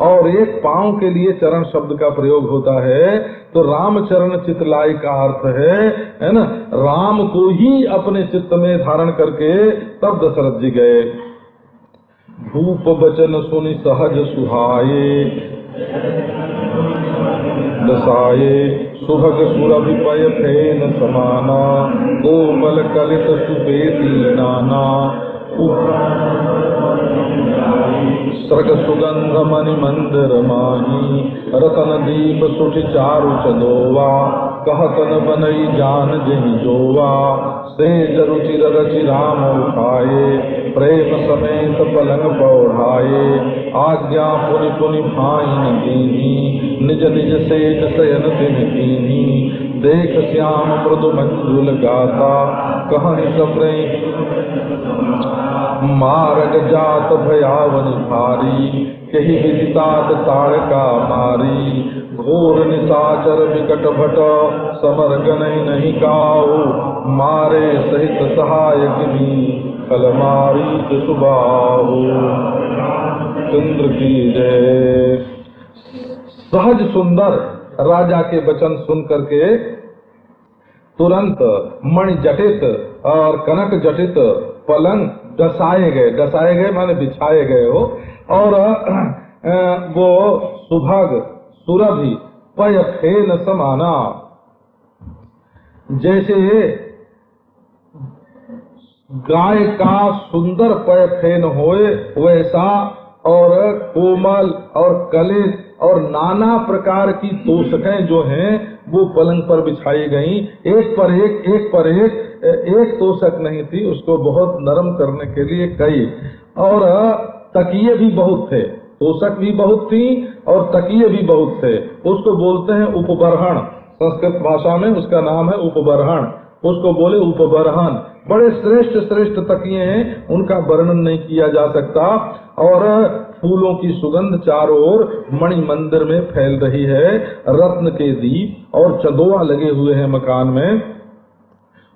और एक पांव के लिए चरण शब्द का प्रयोग होता है। तो राम चरण चितलाई का अर्थ है ना, राम को ही अपने चित्त में धारण करके तब दशरथ जी गए। भूप बचन सुनि सहज सुहाये दसाये। सुभग सुरभिपय फेन समाना। कोमल कलित सुपेती नाना। सर्ग सुगंध मणि मंदिर माही। रतन दीप सुठि चारु चदोवा। कहतन बनई जान जहि जोवा। सेज रुचिर रचि राम उठाए। प्रेम समेत पलंग पौढ़ाए। आज्ञा पुनि पुनि भाई न दीनी। निज निज सेज शयन तिन कीनी। देख श्याम मृदु मंजुल गाता। कहनि सप्रे मारग जात भयावन भारी। कही विदितात तारका मारी। घोर निशाचर विकट भट। समर गनहि नहीं काऊ। मारे सहित सहायक भी। कलमारी सुबाहु। चंद्र की जय। सहज सुंदर राजा के वचन सुन करके तुरंत मणि जटित और कनक जटित पलंग डसाए गए माने बिछाए गए हो। और वो सुभग सुरभि पय फेन समाना, जैसे गाय का सुंदर पय फेन होए वैसा, और कोमल और कलित और नाना प्रकार की तोशकें जो हैं वो पलंग पर बिछाई गई। एक पर एक तोशक नहीं थी, उसको बहुत नरम करने के लिए कई। और तकिए भी बहुत थे, तोशक भी बहुत थी और तकिए भी बहुत थे। उसको बोलते हैं उपबरहण, संस्कृत भाषा में उसका नाम है उपबरहण। उसको बोले उपबरहन। बड़े श्रेष्ठ श्रेष्ठ तकिए हैं, उनका वर्णन नहीं किया जा सकता। और फूलों की सुगंध चारों ओर मणि मंदिर में फैल रही है। रत्न के दीप और चंदोआ लगे हुए हैं मकान में।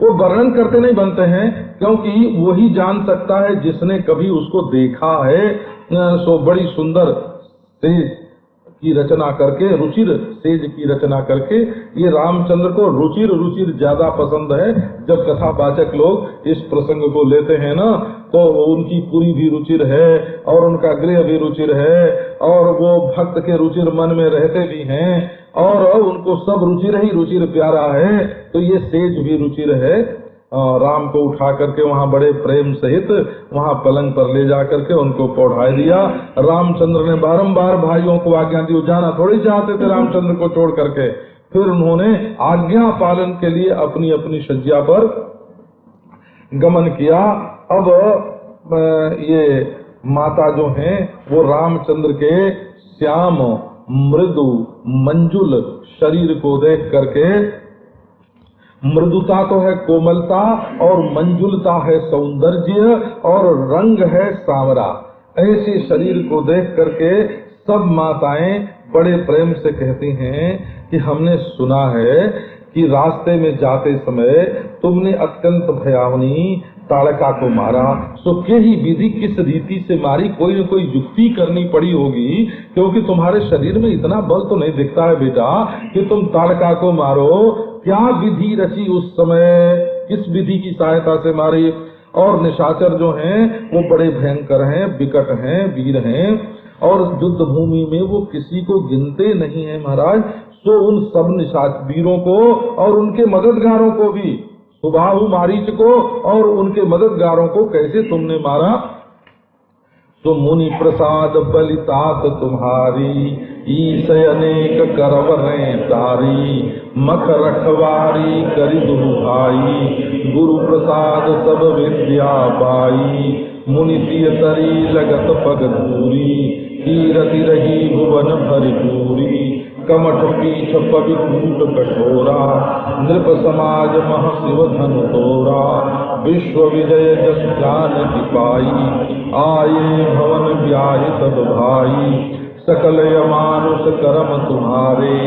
वो वर्णन करते नहीं बनते हैं, क्योंकि वही जान सकता है जिसने कभी उसको देखा है। सो बड़ी सुंदर सेज की रचना करके, रुचिर सेज की रचना करके, ये रामचंद्र को रुचिर ज्यादा पसंद है। जब कथावाचक लोग इस प्रसंग को लेते हैं ना, तो उनकी पूरी भी रुचिर है और उनका गृह भी रुचिर है और वो भक्त के रुचिर मन में रहते भी हैं और उनको सब रुचिर प्यारा है। तो ये सेज भी रुचिर है। राम को उठा करके वहाँ बड़े प्रेम सहित वहाँ पलंग पर ले जा करके उनको पौढ़ा दिया। रामचंद्र ने बारंबार भाइयों को आज्ञा दी, जाना थोड़ी चाहते थे रामचंद्र को छोड़ करके। फिर उन्होंने आज्ञा पालन के लिए अपनी अपनी शज्या पर गमन किया। अब ये माता जो हैं वो रामचंद्र के श्याम मृदु मंजुल शरीर को देख करके, मृदुता तो है कोमलता और मंजुलता है सौंदर्य और रंग है सांवरा, ऐसे शरीर को देख करके सब माताएं बड़े प्रेम से कहती हैं कि हमने सुना है कि रास्ते में जाते समय तुमने अत्यंत भयावनी ताड़का को मारा। सो के ही विधि किस रीति से मारी, कोई न कोई युक्ति करनी पड़ी होगी, क्योंकि तुम्हारे शरीर में इतना बल तो नहीं दिखता है बेटा कि तुम ताड़का को मारो। क्या विधि रची उस समय, किस विधि की सहायता से मारी? और निशाचर जो हैं वो बड़े भयंकर हैं, विकट हैं, वीर हैं, और युद्ध भूमि में वो किसी को गिनते नहीं है महाराज। सो उन सब निशाचर वीरों को और उनके मददगारों को भी, सुबाहु मारीच को और उनके मददगारों को कैसे तुमने मारा? तो मुनि प्रसाद बलितात तुम्हारी, ईसय अनेक करवरें तारी, मख रखवारी करी दुहु भाई, गुरु प्रसाद सब विद्या पाई, मुनि तिय तरी लगत पग धूरी, कीरति रही भुवन भरपूरी, कमठ पीठ पवि कूट कठोरा, नृप समाज मह शिव धन तोरा, विश्व विजय जस जान की पाई, आये भवन ब्याहि सब भाई, सकल यमानुष करम तुम्हारे,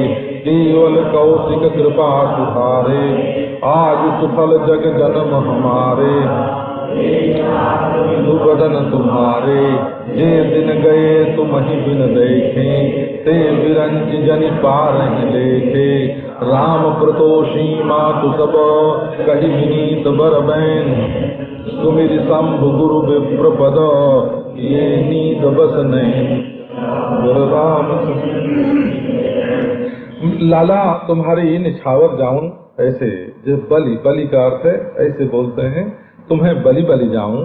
केवल कौशिक कृपा सुधारे, आज सुफल जग जन्म हमारे, बदन तुम्हारे, जे दिन गए तुम ही बिन देखे, ते विरंच जनि पार लेखे, राम प्रतोषी मातु सब कही विनीत बर बैन, सुमिर शंभु गुरु विप्र पद, ये नीत बस नहीं राम। लाला तुम्हारी निछावर जाऊं, ऐसे जो बलि, बलि का अर्थ है ऐसे बोलते हैं, तुम्हें बलि बलि जाऊं।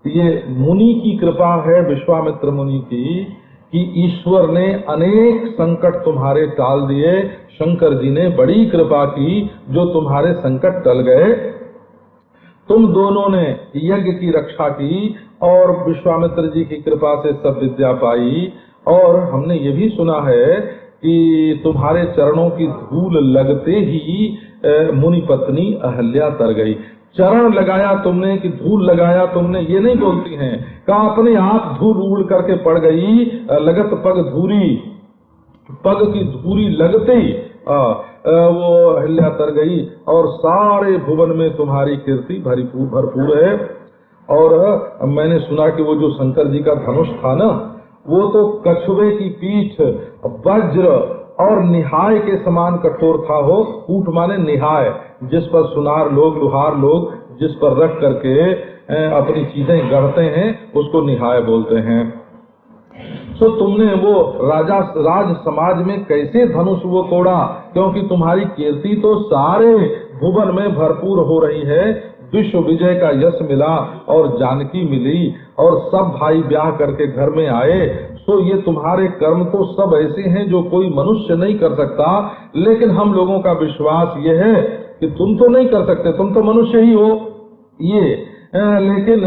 ये मुनि की कृपा है, विश्वामित्र मुनि की, कि ईश्वर ने अनेक संकट तुम्हारे टाल दिए। शंकर जी ने बड़ी कृपा की, जो तुम्हारे संकट टल गए। तुम दोनों ने यज्ञ की रक्षा की और विश्वामित्र जी की कृपा से सब विद्या पाई। और हमने ये भी सुना है कि तुम्हारे चरणों की धूल लगते ही मुनि पत्नी अहल्या तर गई। चरण लगाया तुमने कि धूल लगाया तुमने, ये नहीं बोलती हैं, कहा अपने आप धूल उड़ करके पड़ गई। लगत पग धूरी, पग की धूरी लगते ही वो अहल्या तर गई। और सारे भुवन में तुम्हारी कीर्ति भरपूर है। और मैंने सुना कि वो जो शंकर जी का धनुष था ना, वो तो कछुए की पीठ, वज्र और निहाय के समान कठोर था। हो ऊंट माने निहाय, जिस पर सुनार लोग, लुहार लोग जिस पर रख करके अपनी चीजें गढ़ते हैं, उसको निहाय बोलते हैं। सो तुमने वो राज समाज में कैसे धनुष वो तोड़ा, क्योंकि तुम्हारी कीर्ति तो सारे भुवन में भरपूर हो रही है। विश्व विजय का यश मिला और जानकी मिली और सब भाई ब्याह करके घर में आए। सो ये तुम्हारे कर्म तो सब ऐसे हैं जो कोई मनुष्य नहीं कर सकता। लेकिन हम लोगों का विश्वास ये है कि तुम तो नहीं कर सकते, तुम तो मनुष्य ही हो। लेकिन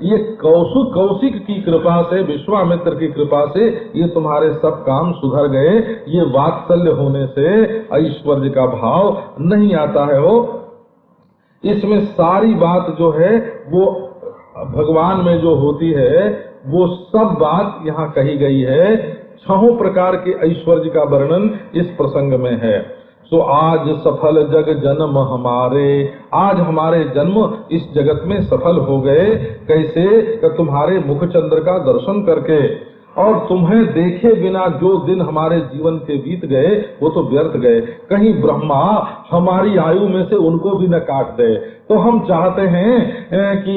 ये कौशिक की कृपा से, विश्वामित्र की कृपा से ये तुम्हारे सब काम सुधर गए। ये वात्सल्य होने से ऐश्वर्य का भाव नहीं आता है। हो इसमें सारी बात जो है वो भगवान में जो होती है, वो सब बात यहाँ कही गई है। 6 प्रकार के ऐश्वर्य का वर्णन इस प्रसंग में है। सो आज सफल जग जन्म हमारे, आज हमारे जन्म इस जगत में सफल हो गए। कैसे? कि तुम्हारे मुख चंद्र का दर्शन करके, और तुम्हें देखे बिना जो दिन हमारे जीवन के बीत गए वो तो व्यर्थ गए। कहीं ब्रह्मा हमारी आयु में से उनको भी न काट दे। तो हम चाहते हैं कि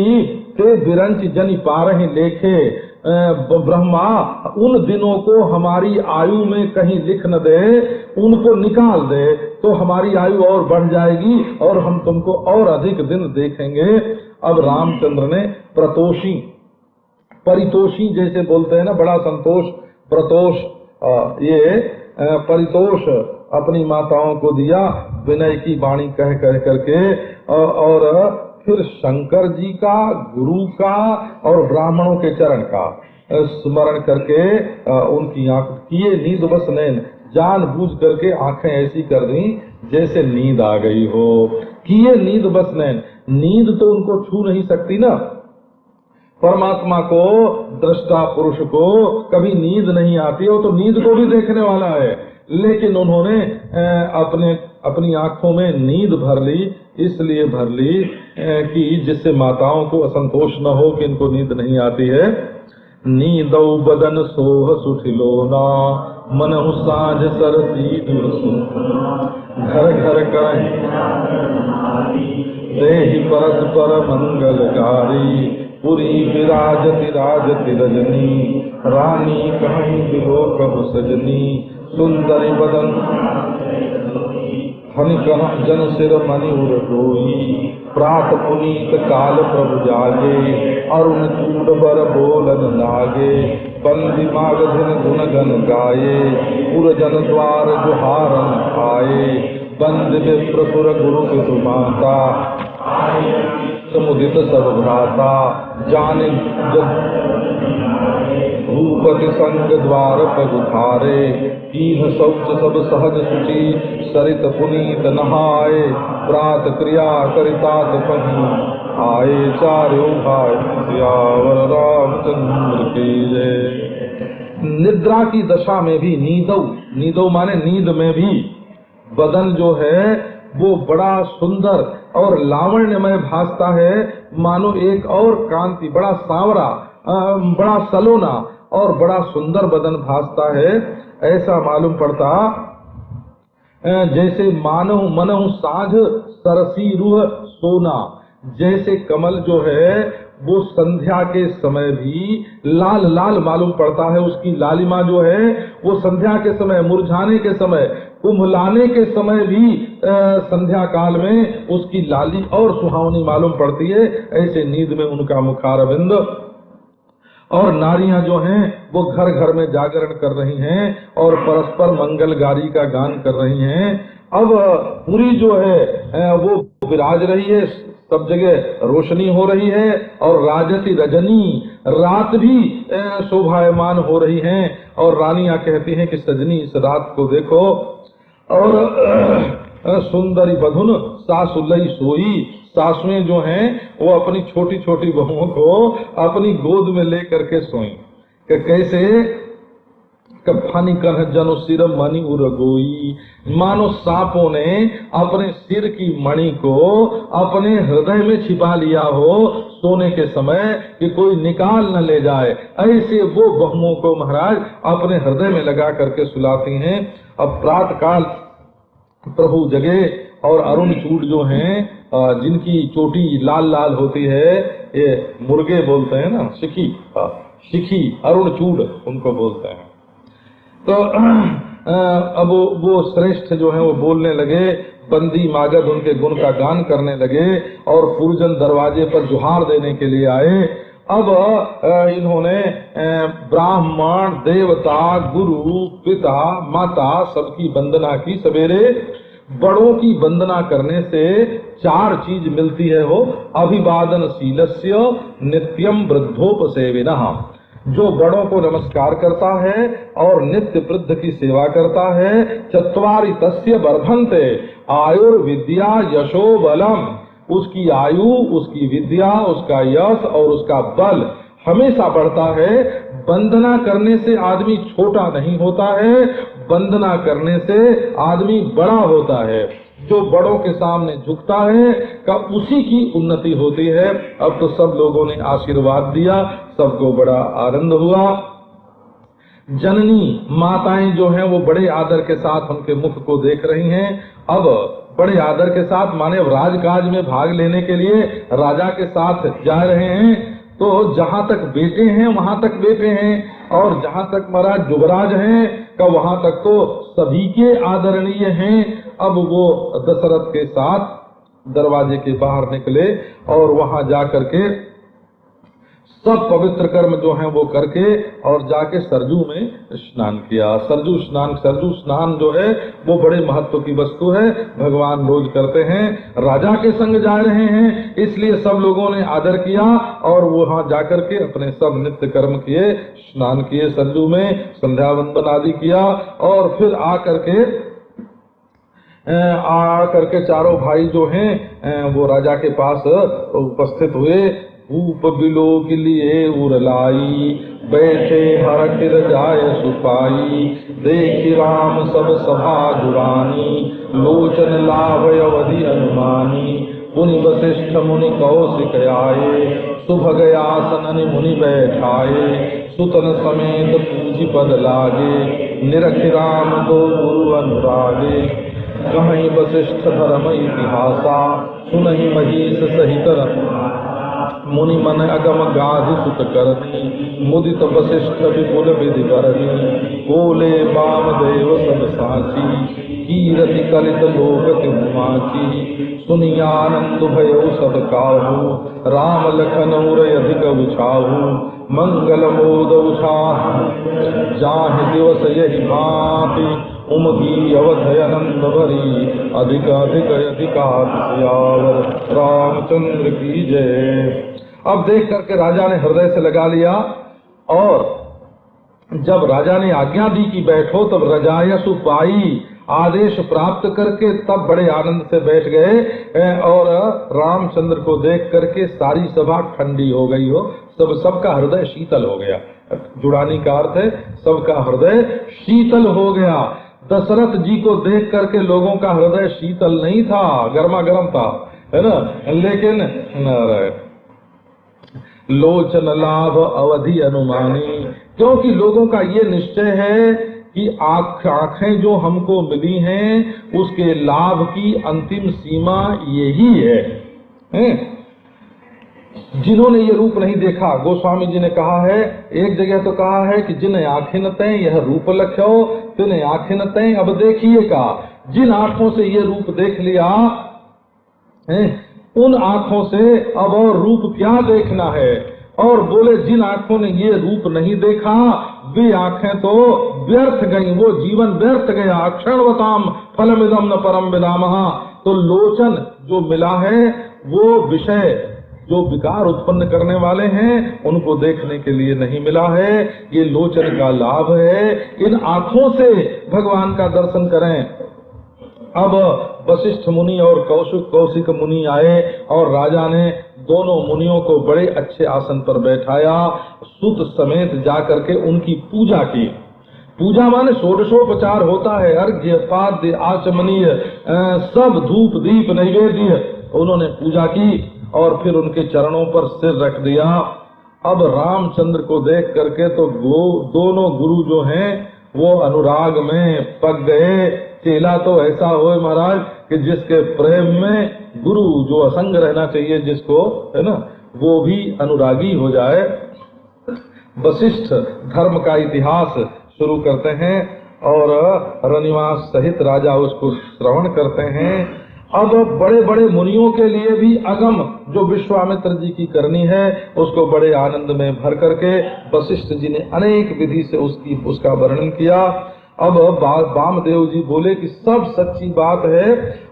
ते विरंच जनि पारहि लेखे, ब्रह्मा उन दिनों को हमारी आयु में कहीं लिख न दे, उनको निकाल दे, तो हमारी आयु और बढ़ जाएगी और हम तुमको और अधिक दिन देखेंगे। अब रामचंद्र ने प्रतोषी, परितोषी जैसे बोलते हैं ना, बड़ा संतोष, प्रतोष, ये परितोष अपनी माताओं को दिया विनय की वाणी कह करके। और फिर शंकर जी का, गुरु का और ब्राह्मणों के चरण का स्मरण करके उनकी आंख किए नींद बस नैन, जान बूझ करके आंखें ऐसी कर दी जैसे नींद आ गई हो। किए नींद बस नैन, नींद तो उनको छू नहीं सकती ना। परमात्मा को, दृष्टा पुरुष को कभी नींद नहीं आती, वो तो नींद को भी देखने वाला है, लेकिन उन्होंने अपनी आंखों में नींद भर ली, इसलिए भर ली कि जिससे माताओं को असंतोष न हो कि इनको नींद नहीं आती है। नींदौ बदन सोह सुठिलोना, मनहु साँझ सरसी घर घर करें देहि परस्पर मंगलकारी, पुरी विराजति राजति रजनी, रानी कहीं बिलो कब सजनी, सुंदरी बदन हनिकन जन सिर मणि उर डोई, प्रात पुनीत काल प्रभु जागे, अरुण चूड़ बर बोलन लागे, बंदी मागधन गुण गन गाये, पुर जन द्वार जुहारन आए, बंद विप्रसुर गुरु पितु माता, समुदित सब भ्राता, जाने भूपति संग द्वार पगुधारे, तीन शौच सब सहज सुचि, सरित पुनीत नहाए, प्रात क्रिया करितात पही आए, चारों भाई सियावर रामचंद्र की जय। निद्रा की दशा में भी नींदो माने नींद में भी बदन जो है वो बड़ा सुंदर और लावण्यमय भासता है, मानो एक और कांति, बड़ा सांवरा, बड़ा सलोना और बड़ा सुंदर बदन भासता है। ऐसा मालूम पड़ता जैसे मानव मनहु साँझ सरसी रूह सोना, जैसे कमल जो है वो संध्या के समय भी लाल लाल मालूम पड़ता है, उसकी लालिमा जो है वो संध्या के समय, मुरझाने के समय, कुंभलाने के समय भी संध्या काल में उसकी लाली और सुहावनी मालूम पड़ती है। ऐसे नींद में उनका मुखारविंद। और नारियां जो हैं वो घर घर में जागरण कर रही हैं और परस्पर मंगल गारी का गान कर रही हैं। अब पूरी जो है वो विराज रही है, सब जगह रोशनी हो रही है, और राजती रजनी, रात भी शोभायमान हो रही है। और रानियां कहती हैं कि सजनी इस रात को देखो। और सुंदरी बधुन सासुलई सोई, सासुएं जो हैं वो अपनी छोटी छोटी बहुओं को अपनी गोद में लेकर के सोई। कैसे? कफानी कन्ह जनु सिर मणि उरगोई, मानो सांपों ने अपने सिर की मणि को अपने हृदय में छिपा लिया हो सोने के समय, कि कोई निकाल न ले जाए। ऐसे वो बहुओं को महाराज अपने हृदय में लगा करके सुलाती हैं। अब प्रातः काल प्रभु जगे और अरुण चूड़ जो हैं, जिनकी चोटी लाल लाल होती है, ये मुर्गे बोलते हैं ना, शिखी अरुण चूड़ उनको बोलते हैं। तो अब वो श्रेष्ठ जो है वो बोलने लगे, बंदी मागध उनके गुण का गान करने लगे, और पुरजन दरवाजे पर जुहार देने के लिए आए। अब इन्होंने ब्राह्मण, देवता, गुरु, पिता, माता सबकी वंदना की। सवेरे बड़ों की वंदना करने से 4 चीज मिलती है हो। अभिवादन शीलस्य नित्यम वृद्धोपसेविनः, जो बड़ों को नमस्कार करता है और नित्य वृद्ध की सेवा करता है। चत्वारि तस्य वर्धन्ते आयुर्विद्या यशो बलम, उसकी आयु, उसकी विद्या, उसका यश और उसका बल हमेशा बढ़ता है। वंदना करने से आदमी छोटा नहीं होता है, वंदना करने से आदमी बड़ा होता है। जो बड़ों के सामने झुकता है का उसी की उन्नति होती है। अब तो सब लोगों ने आशीर्वाद दिया, सबको बड़ा आनंद हुआ। जननी माताएं जो हैं वो बड़े आदर के साथ उनके मुख को देख रही हैं। अब बड़े आदर के साथ माने राजकाज में भाग लेने के लिए राजा के साथ जा रहे हैं। तो जहाँ तक बेटे हैं वहाँ तक बेटे हैं, और जहाँ तक महाराज युवराज हैं का वहाँ तक तो सभी के आदरणीय हैं। अब वो दशरथ के साथ दरवाजे के बाहर निकले और वहाँ जा करके सब पवित्र कर्म जो हैं वो करके और जाके सरजू में स्नान किया। सरजू स्नान जो है वो बड़े महत्व की वस्तु है, भगवान रोज करते हैं। राजा के संग जा रहे हैं इसलिए सब लोगों ने आदर किया और वो वहाँ जाकर के अपने सब नित्य कर्म किए, स्नान किए सरजू में, संध्या वंदन आदि किया। और फिर आकर के चारों भाई जो हैं वो राजा के पास उपस्थित हुए। भूप बिलो के लिए उरलाई, बैठे हरखिर जाय सुपाई, देखी राम सब सभा जुरानी, लोचन लाभ अवधि अनुमानी, मुनि वशिष्ठ मुनि कौशिक आए, सुभग आसन मुनि बैठाए, सुतन समेत पूजी पद लागे, निरखि राम दो गुरु अनुरागे, कहीं वशिष्ठ धर्म इतिहासा, सुनहि महीष सहित मुनि मन अगम गाधि सुत करनी, मुदित वशिष्ठ विपुल विधि करनी, बोले वामदेव सब साची, कीरति कलित लोक तिमाची, सुनि आनंद भयो सब काहू, राम लखन उरय अधिक उछाहू, मंगल मोद उछाहू जाहि दिवस यही भांति, उमगी अवधय आनंद भरी, अधिक अधिक अधिकावर रामचंद्र की जय। अब देख करके राजा ने हृदय से लगा लिया, और जब राजा ने आज्ञा दी कि बैठो, तब रजायसु पाई आदेश प्राप्त करके तब बड़े आनंद से बैठ गए, और रामचंद्र को देख करके सारी सभा ठंडी हो गई हो, सबका हृदय शीतल हो गया। जुड़ानी का अर्थ है सबका हृदय शीतल हो गया। दशरथ जी को देख करके लोगों का हृदय शीतल नहीं था, गर्मा गर्म था, है ना, लेकिन लोचन लाभ अवधि अनुमानी, क्योंकि लोगों का ये निश्चय है कि आंखें जो हमको मिली हैं उसके लाभ की अंतिम सीमा यही है। जिन्होंने ये रूप नहीं देखा, गोस्वामी जी ने कहा है, एक जगह तो कहा है कि जिन आंखें न तय यह रूप लख्यो, तिन आंखें न तय अब देखिएगा। जिन आंखों से ये रूप देख लिया उन आंखों से अब और रूप क्या देखना है। और बोले जिन आंखों ने ये रूप नहीं देखा वे आंखें तो व्यर्थ गई, वो जीवन व्यर्थ गया। अक्षणवताम फलमिदम न परम विदामहा। तो लोचन जो मिला है वो विषय जो विकार उत्पन्न करने वाले हैं उनको देखने के लिए नहीं मिला है, ये लोचन का लाभ है। इन आंखों से भगवान का दर्शन करें। अब वशिष्ठ मुनि और कौशिक मुनि आए और राजा ने दोनों मुनियों को बड़े अच्छे आसन पर बैठाया, सुत समेत जाकर के उनकी पूजा की। पूजा माने षोडशोपचार होता है, अर्घ्य पाद्य आचमनीय सब धूप दीप नैवेद्य उन्होंने पूजा की और फिर उनके चरणों पर सिर रख दिया। अब रामचंद्र को देख करके तो दोनों गुरु जो हैं वो अनुराग में पक गए। चेला तो ऐसा हो महाराज कि जिसके प्रेम में गुरु जो असंग रहना चाहिए जिसको, है ना, वो भी अनुरागी हो जाए। वशिष्ठ धर्म का इतिहास शुरू करते हैं और रनिवास सहित राजा उसको श्रवण करते हैं। अब बड़े बड़े मुनियों के लिए भी अगम जो विश्वामित्र जी की करनी है उसको बड़े आनंद में भर करके वशिष्ठ जी ने अनेक विधि से उसका वर्णन किया। अब वामदेव जी बोले कि सब सच्ची बात है,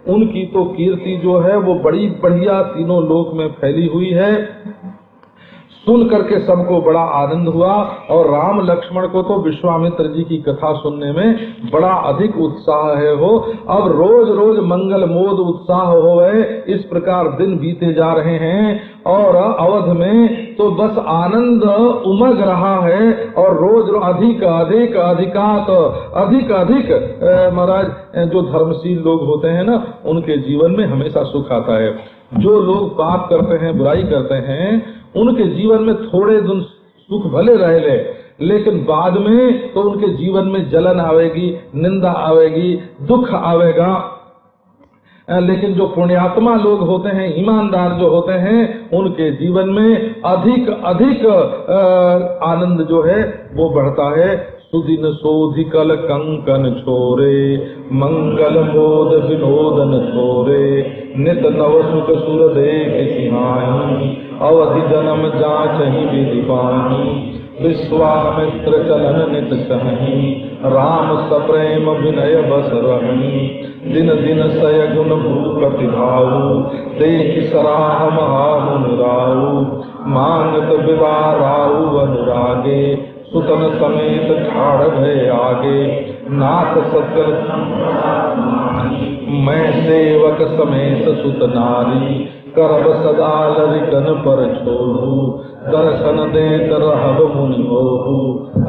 उनकी तो कीर्ति जो है वो बड़ी बढ़िया तीनों लोक में फैली हुई है। सुन करके सबको बड़ा आनंद हुआ और राम लक्ष्मण को तो विश्वामित्र जी की कथा सुनने में बड़ा अधिक उत्साह है हो। अब रोज रोज मंगल मोद उत्साह हो गए, इस प्रकार दिन बीते जा रहे हैं और अवध में तो बस आनंद उमग रहा है और रोज अधिक अधिक अधिकात अधिक अधिक महाराज जो धर्मशील लोग होते हैं ना उनके जीवन में हमेशा सुख आता है। जो लोग पाप करते हैं बुराई करते हैं उनके जीवन में थोड़े दिन सुख भले रह ले, लेकिन बाद में तो उनके जीवन में जलन आवेगी, निंदा आवेगी, दुख आवेगा। लेकिन जो पुण्यात्मा लोग होते हैं, ईमानदार जो होते हैं, उनके जीवन में अधिक अधिक आनंद जो है वो बढ़ता है। सुदिन सोधिकल कंकन छोरे, मंगल मोद विनोदन छोरे, नित नव सुख सुर देख सिहाई, अवधि जन्म जाचहि विधि पानी, विश्वामित्र चलन नित चहि, राम सप्रेम विनय बस रही, दिन दिन सय गुण भूपति भाऊ, देख सराह महामुनि राऊ, मांगत विवाह राऊ अनुरागे, सुतन समेत ठाड़ भय आगे, नाथ सत्य मैं सेवक समेत सुत नारी, करब सदा लरिकन पर छोड़ू, दर्शन देत रहब मुनि होहू।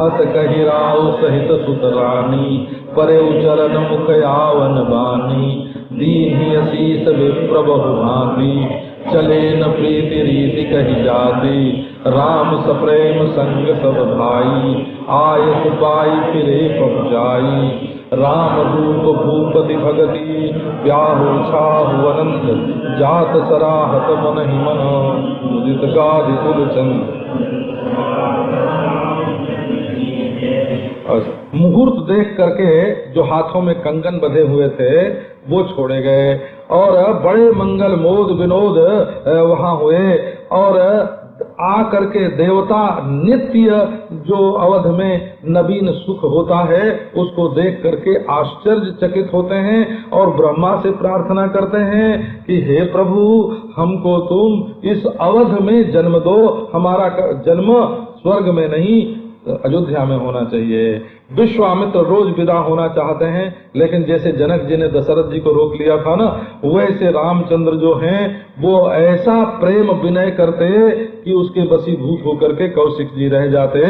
अस कहि राव सहित सुत रानी, परे चरण मुख आवन बानी। दीन्हि असीस विप्र बहु भांति, चले न प्रीति रीति कही जाती। राम सप्रेम संग सब भाई, आय सुपाई फिरे पहुँचाई। राम रूप भूपति भगति, ब्याहु छाहु अनंत। जात सराहत मन ही मन, मुदित गाधि कुल चंद। मुहूर्त देख करके जो हाथों में कंगन बंधे हुए थे वो छोड़े गए और बड़े मंगल मोद विनोद वहाँ हुए। और आ करके देवता नित्य जो अवध में नवीन सुख होता है उसको देख करके आश्चर्यचकित होते हैं और ब्रह्मा से प्रार्थना करते हैं कि हे प्रभु, हमको तुम इस अवध में जन्म दो। हमारा जन्म स्वर्ग में नहीं अयोध्या में होना चाहिए। विश्वामित्र रोज विदा होना चाहते हैं, लेकिन जैसे जनक जी ने दशरथ जी को रोक लिया था ना, वैसे रामचंद्र जो हैं वो ऐसा प्रेम विनय करते कि उसके वशीभूत होकर के कौशिक जी रह जाते।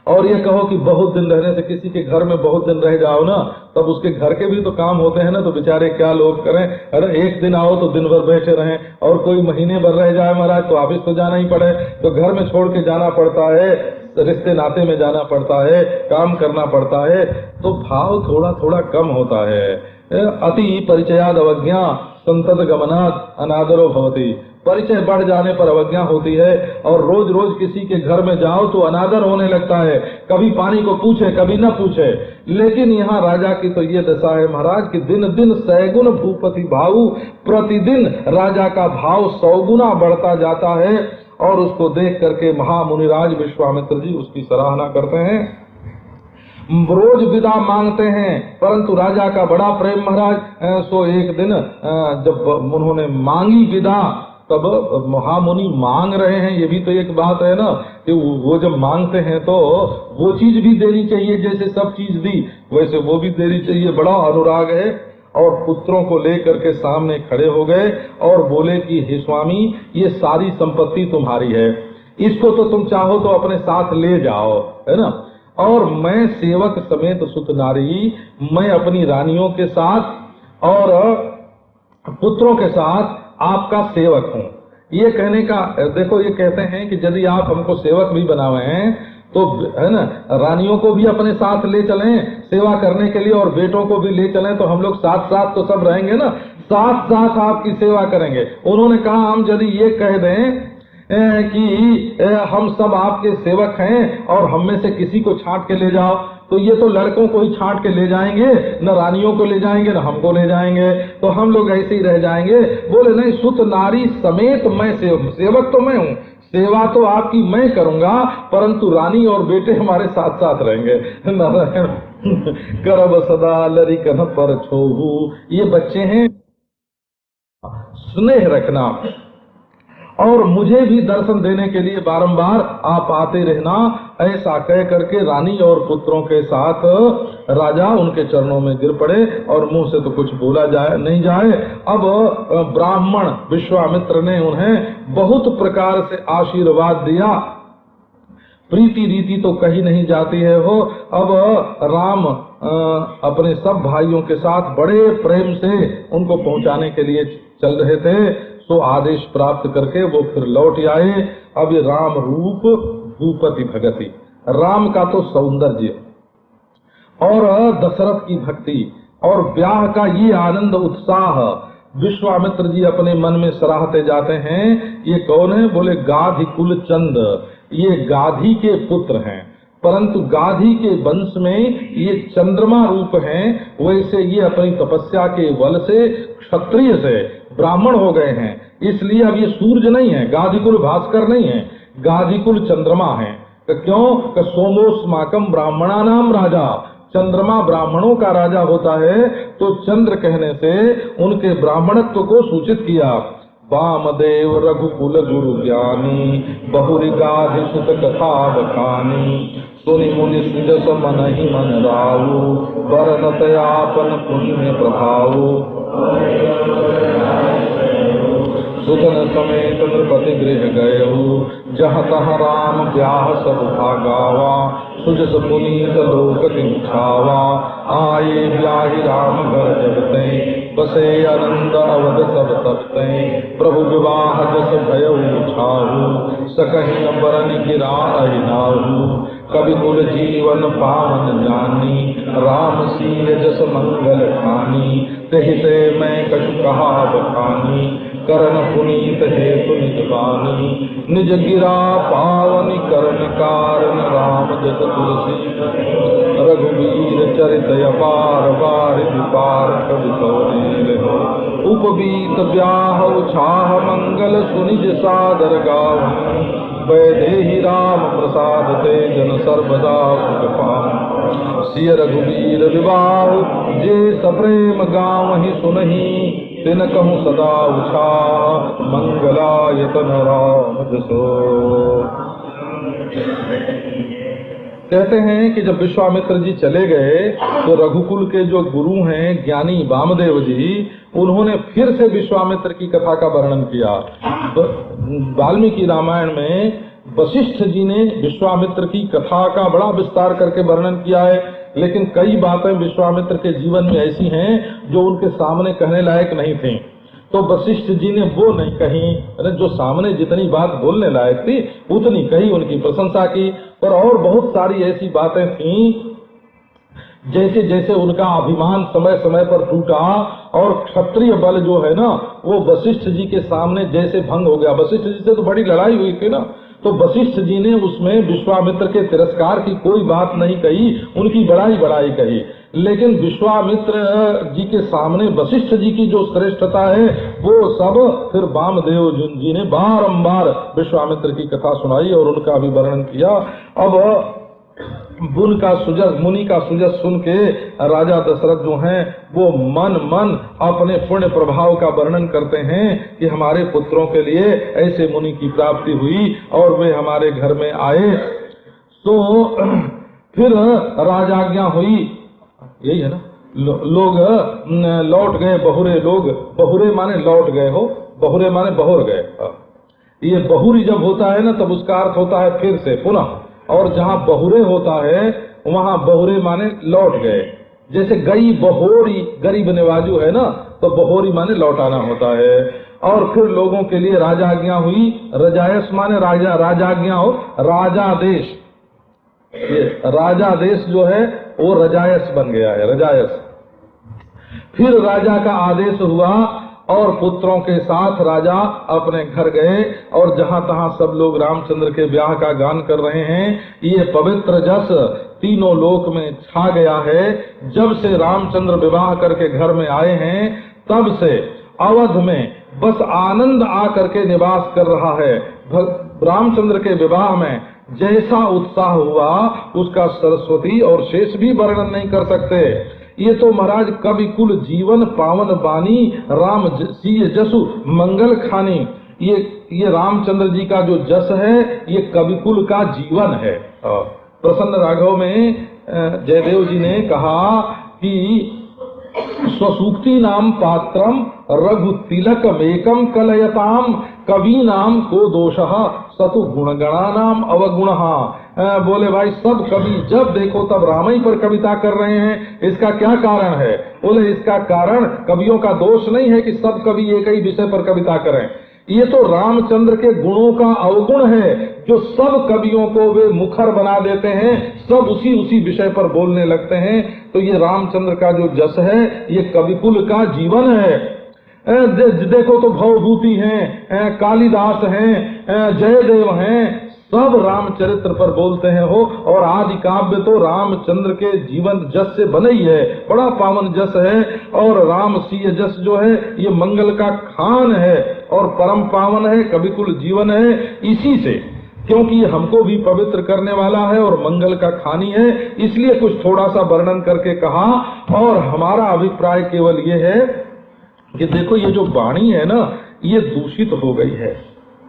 और ये कहो कि बहुत दिन रहने से, किसी के घर में बहुत दिन रह जाओ ना, तब उसके घर के भी तो काम होते हैं ना, तो बेचारे क्या लोग करें। अरे एक दिन आओ तो दिन भर बैठे रहें, और कोई महीने भर रह जाए महाराज तो ऑफिस तो जाना ही पड़े, तो घर में छोड़ के जाना पड़ता है, रिश्ते नाते में जाना पड़ता है, काम करना पड़ता है, तो भाव थोड़ा थोड़ा कम होता है। अति परिचयाद अवज्ञा संतत गमनाद अनादरो भवति। परिचय बढ़ जाने पर अवज्ञा होती है, और रोज रोज किसी के घर में जाओ तो अनादर होने लगता है। कभी पानी को पूछे कभी न पूछे। लेकिन यहाँ राजा की तो ये दशा है महाराज कि दिन दिन सैगुण भूपति भाऊ, प्रतिदिन राजा का भाव 100 गुना बढ़ता जाता है। और उसको देख करके महामुनिराज विश्वामित्र जी उसकी सराहना करते हैं, रोज विदा मांगते हैं, परंतु राजा का बड़ा प्रेम महाराज। सो एक दिन जब उन्होंने मांगी विदा, तब महामुनि मांग रहे हैं, ये भी तो एक बात है ना कि वो जब मांगते हैं तो वो चीज भी देनी चाहिए, जैसे सब चीज दी वैसे वो भी देनी चाहिए। बड़ा अनुराग है। और पुत्रों को लेकर के सामने खड़े हो गए और बोले कि हे स्वामी, ये सारी संपत्ति तुम्हारी है, इसको तो तुम चाहो तो अपने साथ ले जाओ, है ना। और मैं सेवक समेत सुत नारी, मैं अपनी रानियों के साथ और पुत्रों के साथ आपका सेवक हूँ। ये कहने का देखो, ये कहते हैं कि यदि आप हमको सेवक भी बनावे हैं तो है ना, रानियों को भी अपने साथ ले चलें सेवा करने के लिए, और बेटों को भी ले चलें, तो हम लोग साथ साथ तो सब रहेंगे ना, साथ साथ आपकी सेवा करेंगे। उन्होंने कहा हम यदि ये कह दें कि हम सब आपके सेवक हैं और हम में से किसी को छांट के ले जाओ, तो ये तो लड़कों को ही छांट के ले जाएंगे, न रानियों को ले जाएंगे, न हमको ले जाएंगे, तो हम लोग ऐसे ही रह जाएंगे। बोले नहीं, सुत नारी समेत मैं सेवक तो मैं हूँ, सेवा तो आपकी मैं करूंगा, परंतु रानी और बेटे हमारे साथ साथ रहेंगे। नारायण करब सदा लरिकन पर छोहू, ये बच्चे हैं, स्नेह रखना और मुझे भी दर्शन देने के लिए बारंबार आप आते रहना। ऐसा कह करके रानी और पुत्रों के साथ राजा उनके चरणों में गिर पड़े, और मुंह से तो कुछ बोला जाए नहीं जाए। अब ब्राह्मण विश्वामित्र ने उन्हें बहुत प्रकार से आशीर्वाद दिया। प्रीति रीति तो कही नहीं जाती है हो। अब राम अपने सब भाइयों के साथ बड़े प्रेम से उनको पहुंचाने के लिए चल रहे थे, तो आदेश प्राप्त करके वो फिर लौट आए। अब ये राम रूप भूपति भगति, राम का तो सौंदर्य और दशरथ की भक्ति और ब्याह का ये आनंद उत्साह विश्वामित्र जी अपने मन में सराहते जाते हैं। ये कौन है? बोले गाधी कुल चंद, ये गाधी के पुत्र हैं, परंतु गाधी के वंश में ये चंद्रमा रूप हैं। वैसे ये अपनी तपस्या के बल से क्षत्रिय से ब्राह्मण हो गए हैं, इसलिए अब ये सूर्य नहीं है, गाधिकुल भास्कर नहीं है, गाधिकुल चंद्रमा है। क्यों? कि सोमोस्माकम ब्राह्मणा नाम राजा, चंद्रमा ब्राह्मणों का राजा होता है, तो चंद्र कहने से उनके ब्राह्मणत्व को सूचित किया। वामदेव रघुकुल गुरु ज्ञानी, बहुरी गाधि सुत कथा बखानी, सुनि मुनि सिजस मन ही मन राऊ, बरनतयापन पुण्य प्रभाऊ। समेत नृपति गृह गयऊ, जहाँ तहाँ राम ब्याह सब भागावा, सुजस पुनीत लोक छावा, आए ब्याहि राम घर जब तय, बसे आनंद अवध सब तब तय, प्रभु विवाह जस भयऊ छाऊ, सकहि अम्बरन गिरा अहिनाहू, कवि कुल जीवन पावन जानी, राम सीय जस मंगल ठानी, तेहि ते मैं कछु कहा बखानी, करण पुनीत हेतु निज बानी, निज गिरा पावनी करण कारण, राम जस तुलसी रघुवीर चरित अपार, बारिधि पार कवि कौनेर हो, उपबीत ब्याह उछाह मंगल सुनिज सादर गावन्, वैदेही राम प्रसाद ते जन सर्वदा सुख पावन्, सिय रघुवीर विवाह जे सप्रेम गावहि सुनहि, तिन कहूँ सदा उछाह मंगलायतन राम जसो। कहते हैं कि जब विश्वामित्र जी चले गए तो रघुकुल के जो गुरु हैं ज्ञानी वामदेव जी, उन्होंने फिर से विश्वामित्र की कथा का वर्णन किया। वाल्मीकि रामायण में वशिष्ठ जी ने विश्वामित्र की कथा का बड़ा विस्तार करके वर्णन किया है, लेकिन कई बातें विश्वामित्र के जीवन में ऐसी हैं जो उनके सामने कहने लायक नहीं थी, तो वशिष्ठ जी ने वो नहीं कही, जो सामने जितनी बात बोलने लायक थी उतनी कही, उनकी प्रशंसा की। पर और बहुत सारी ऐसी बातें थीं जैसे जैसे उनका अभिमान समय समय पर टूटा और क्षत्रिय बल जो है ना वो वशिष्ठ जी के सामने जैसे भंग हो गया। वशिष्ठ जी से तो बड़ी लड़ाई हुई थी ना, तो वशिष्ठ जी ने उसमें विश्वामित्र के तिरस्कार की कोई बात नहीं कही, उनकी बड़ाई कही। लेकिन विश्वामित्र जी के सामने वशिष्ठ जी की जो श्रेष्ठता है वो सब फिर वामदेव जी ने बारंबार विश्वामित्र की कथा सुनाई और उनका भी वर्णन किया। अब मुनि का सुजस सुन के राजा दशरथ जो हैं वो मन अपने पुण्य प्रभाव का वर्णन करते हैं कि हमारे पुत्रों के लिए ऐसे मुनि की प्राप्ति हुई और वे हमारे घर में आए। तो फिर राजाज्ञा हुई, यही है ना, लोग लौट गए, बहुरे माने लौट गए हो, बहुरे माने बहुर गए। ये बहुरी जब होता है ना तब उसका अर्थ होता है फिर से पुनः, और जहाँ बहुरे होता है वहाँ बहुरे माने लौट गए। जैसे गई बहोरी, गरीब नवाजू है ना, तो बहोरी माने लौटाना होता है। और फिर लोगों के लिए राजाज्ञा हुई, रजायस माने राजाज्ञा हो, राजा देश, ये राजा देश जो है वो रजायस बन गया है, रजायस। फिर राजा का आदेश हुआ और पुत्रों के साथ राजा अपने घर गए और जहाँ तहाँ सब लोग रामचंद्र के ब्याह का गान कर रहे हैं। ये पवित्र जस तीनों लोक में छा गया है। जब से रामचंद्र विवाह करके घर में आए हैं तब से अवध में बस आनंद आकर के निवास कर रहा है। रामचंद्र के विवाह में जैसा उत्साह हुआ उसका सरस्वती और शेष भी वर्णन नहीं कर सकते। ये तो महाराज कवि कुल जीवन पावन बानी, राम सीय जसु मंगल खानी। ये रामचंद्र जी का जो जस है ये कवि कुल का जीवन है। प्रसन्न राघव में जयदेव जी ने कहा कि स्वसूक्ति नाम पात्रम रघु तिलक मेकम कलयताम, कवि नाम को दोषः सतु गुणगणा नाम अवगुणः। बोले भाई सब कवि जब देखो तब राम ही पर कविता कर रहे हैं, इसका क्या कारण है? बोले इसका कारण कवियों का दोष नहीं है कि सब कवि एक ही विषय पर कविता करें, ये तो रामचंद्र के गुणों का अवगुण है जो सब कवियों को वे मुखर बना देते हैं, सब उसी विषय पर बोलने लगते हैं। तो ये रामचंद्र का जो जस है ये कविकुल का जीवन है। देखो तो भवभूति हैं, कालिदास हैं, जयदेव हैं, सब रामचरित्र पर बोलते हैं हो। और आदि काव्य तो रामचंद्र के जीवन जस से बने ही है, बड़ा पावन जस है। और राम सीय जस जो है ये मंगल का खान है और परम पावन है, कविकुल जीवन है। इसी से क्योंकि ये हमको भी पवित्र करने वाला है और मंगल का खानी है, इसलिए कुछ थोड़ा सा वर्णन करके कहा। और हमारा अभिप्राय केवल ये है कि देखो ये जो वाणी है ना ये दूषित हो गई है।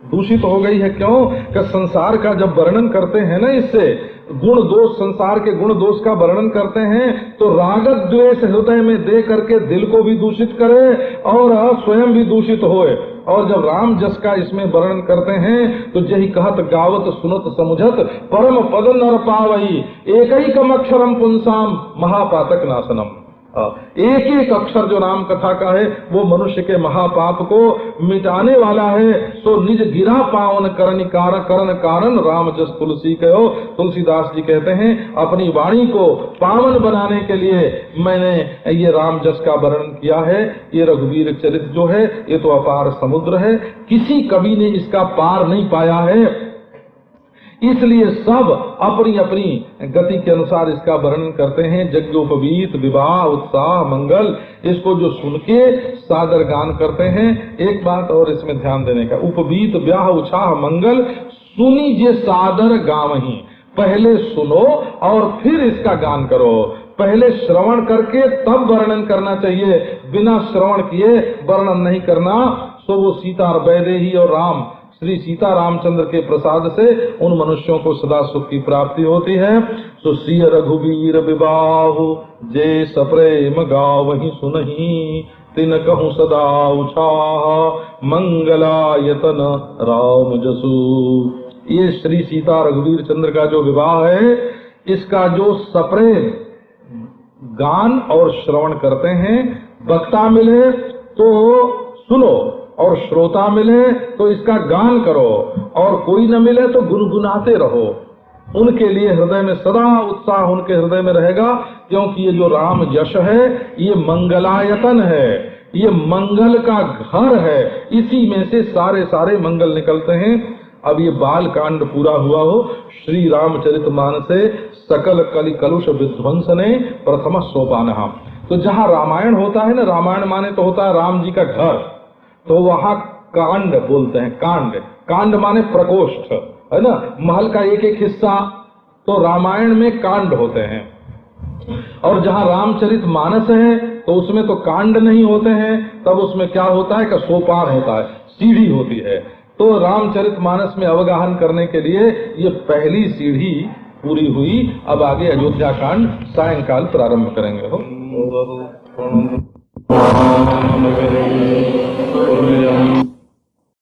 दूषित हो गई है क्यों? कि संसार का जब वर्णन करते हैं ना इससे, गुण दोष, संसार के गुण दोष का वर्णन करते हैं तो राग द्वेष हृदय में दे करके दिल को भी दूषित करे और स्वयं भी दूषित होए। और जब राम जस का इसमें वर्णन करते हैं तो जही कहत गावत सुनत समुझत परम पद नर पावई एक ही कम अक्षरम पुंसाम महापातक नाशनम। एक एक अक्षर जो राम कथा का है वो मनुष्य के महापाप को मिटाने वाला है। सो निज गिरा पावन करण कारण राम जस तुलसी कहो। तुलसीदास जी कहते हैं अपनी वाणी को पावन बनाने के लिए मैंने ये राम जस का वर्णन किया है। ये रघुवीर चरित जो है ये तो अपार समुद्र है, किसी कवि ने इसका पार नहीं पाया है। इसलिए सब अपनी अपनी गति के अनुसार इसका वर्णन करते हैं। यज्ञोपवीत, विवाह, उत्साह, मंगल, इसको जो सुन के सादर गान करते हैं। एक बात और इसमें ध्यान देने का, उपवीत, ब्याह, उत्साह, मंगल सुनी जे सादर गावहीं। पहले सुनो और फिर इसका गान करो। पहले श्रवण करके तब वर्णन करना चाहिए, बिना श्रवण किए वर्णन नहीं करना। सो वो सीता वैदेही और राम श्री सीता रामचंद्र के प्रसाद से उन मनुष्यों को सदा सुख की प्राप्ति होती है। तो सिय रघुवीर विबाहु जे सप्रेम गावहि सुनहि तिन कहूँ सदा उछाह मंगलायतन राम जसु। ये श्री सीता रघुवीर चंद्र का जो विवाह है, इसका जो सप्रेम गान और श्रवण करते हैं, वक्ता मिले तो सुनो और श्रोता मिले तो इसका गान करो और कोई न मिले तो गुनगुनाते रहो। उनके लिए हृदय में सदा उत्साह उनके हृदय में रहेगा, क्योंकि ये जो राम यश है ये मंगलायतन है, ये मंगल का घर है। इसी में से सारे मंगल निकलते हैं। अब ये बाल कांड पूरा हुआ हो। श्री रामचरितमानस से सकल कलि कलुष विध्वंस ने प्रथम सोपान। तो जहाँ रामायण होता है ना, रामायण माने तो होता है राम जी का घर, तो वहाँ कांड बोलते हैं। कांड माने प्रकोष्ठ, है ना, महल का एक एक हिस्सा। तो रामायण में कांड होते हैं। और जहाँ रामचरित मानस है तो उसमें तो कांड नहीं होते हैं, तब उसमें क्या होता है कि सोपान होता है, सीढ़ी होती है। तो रामचरित मानस में अवगाहन करने के लिए ये पहली सीढ़ी पूरी हुई। अब आगे अयोध्या कांड सायंकाल प्रारंभ करेंगे हो।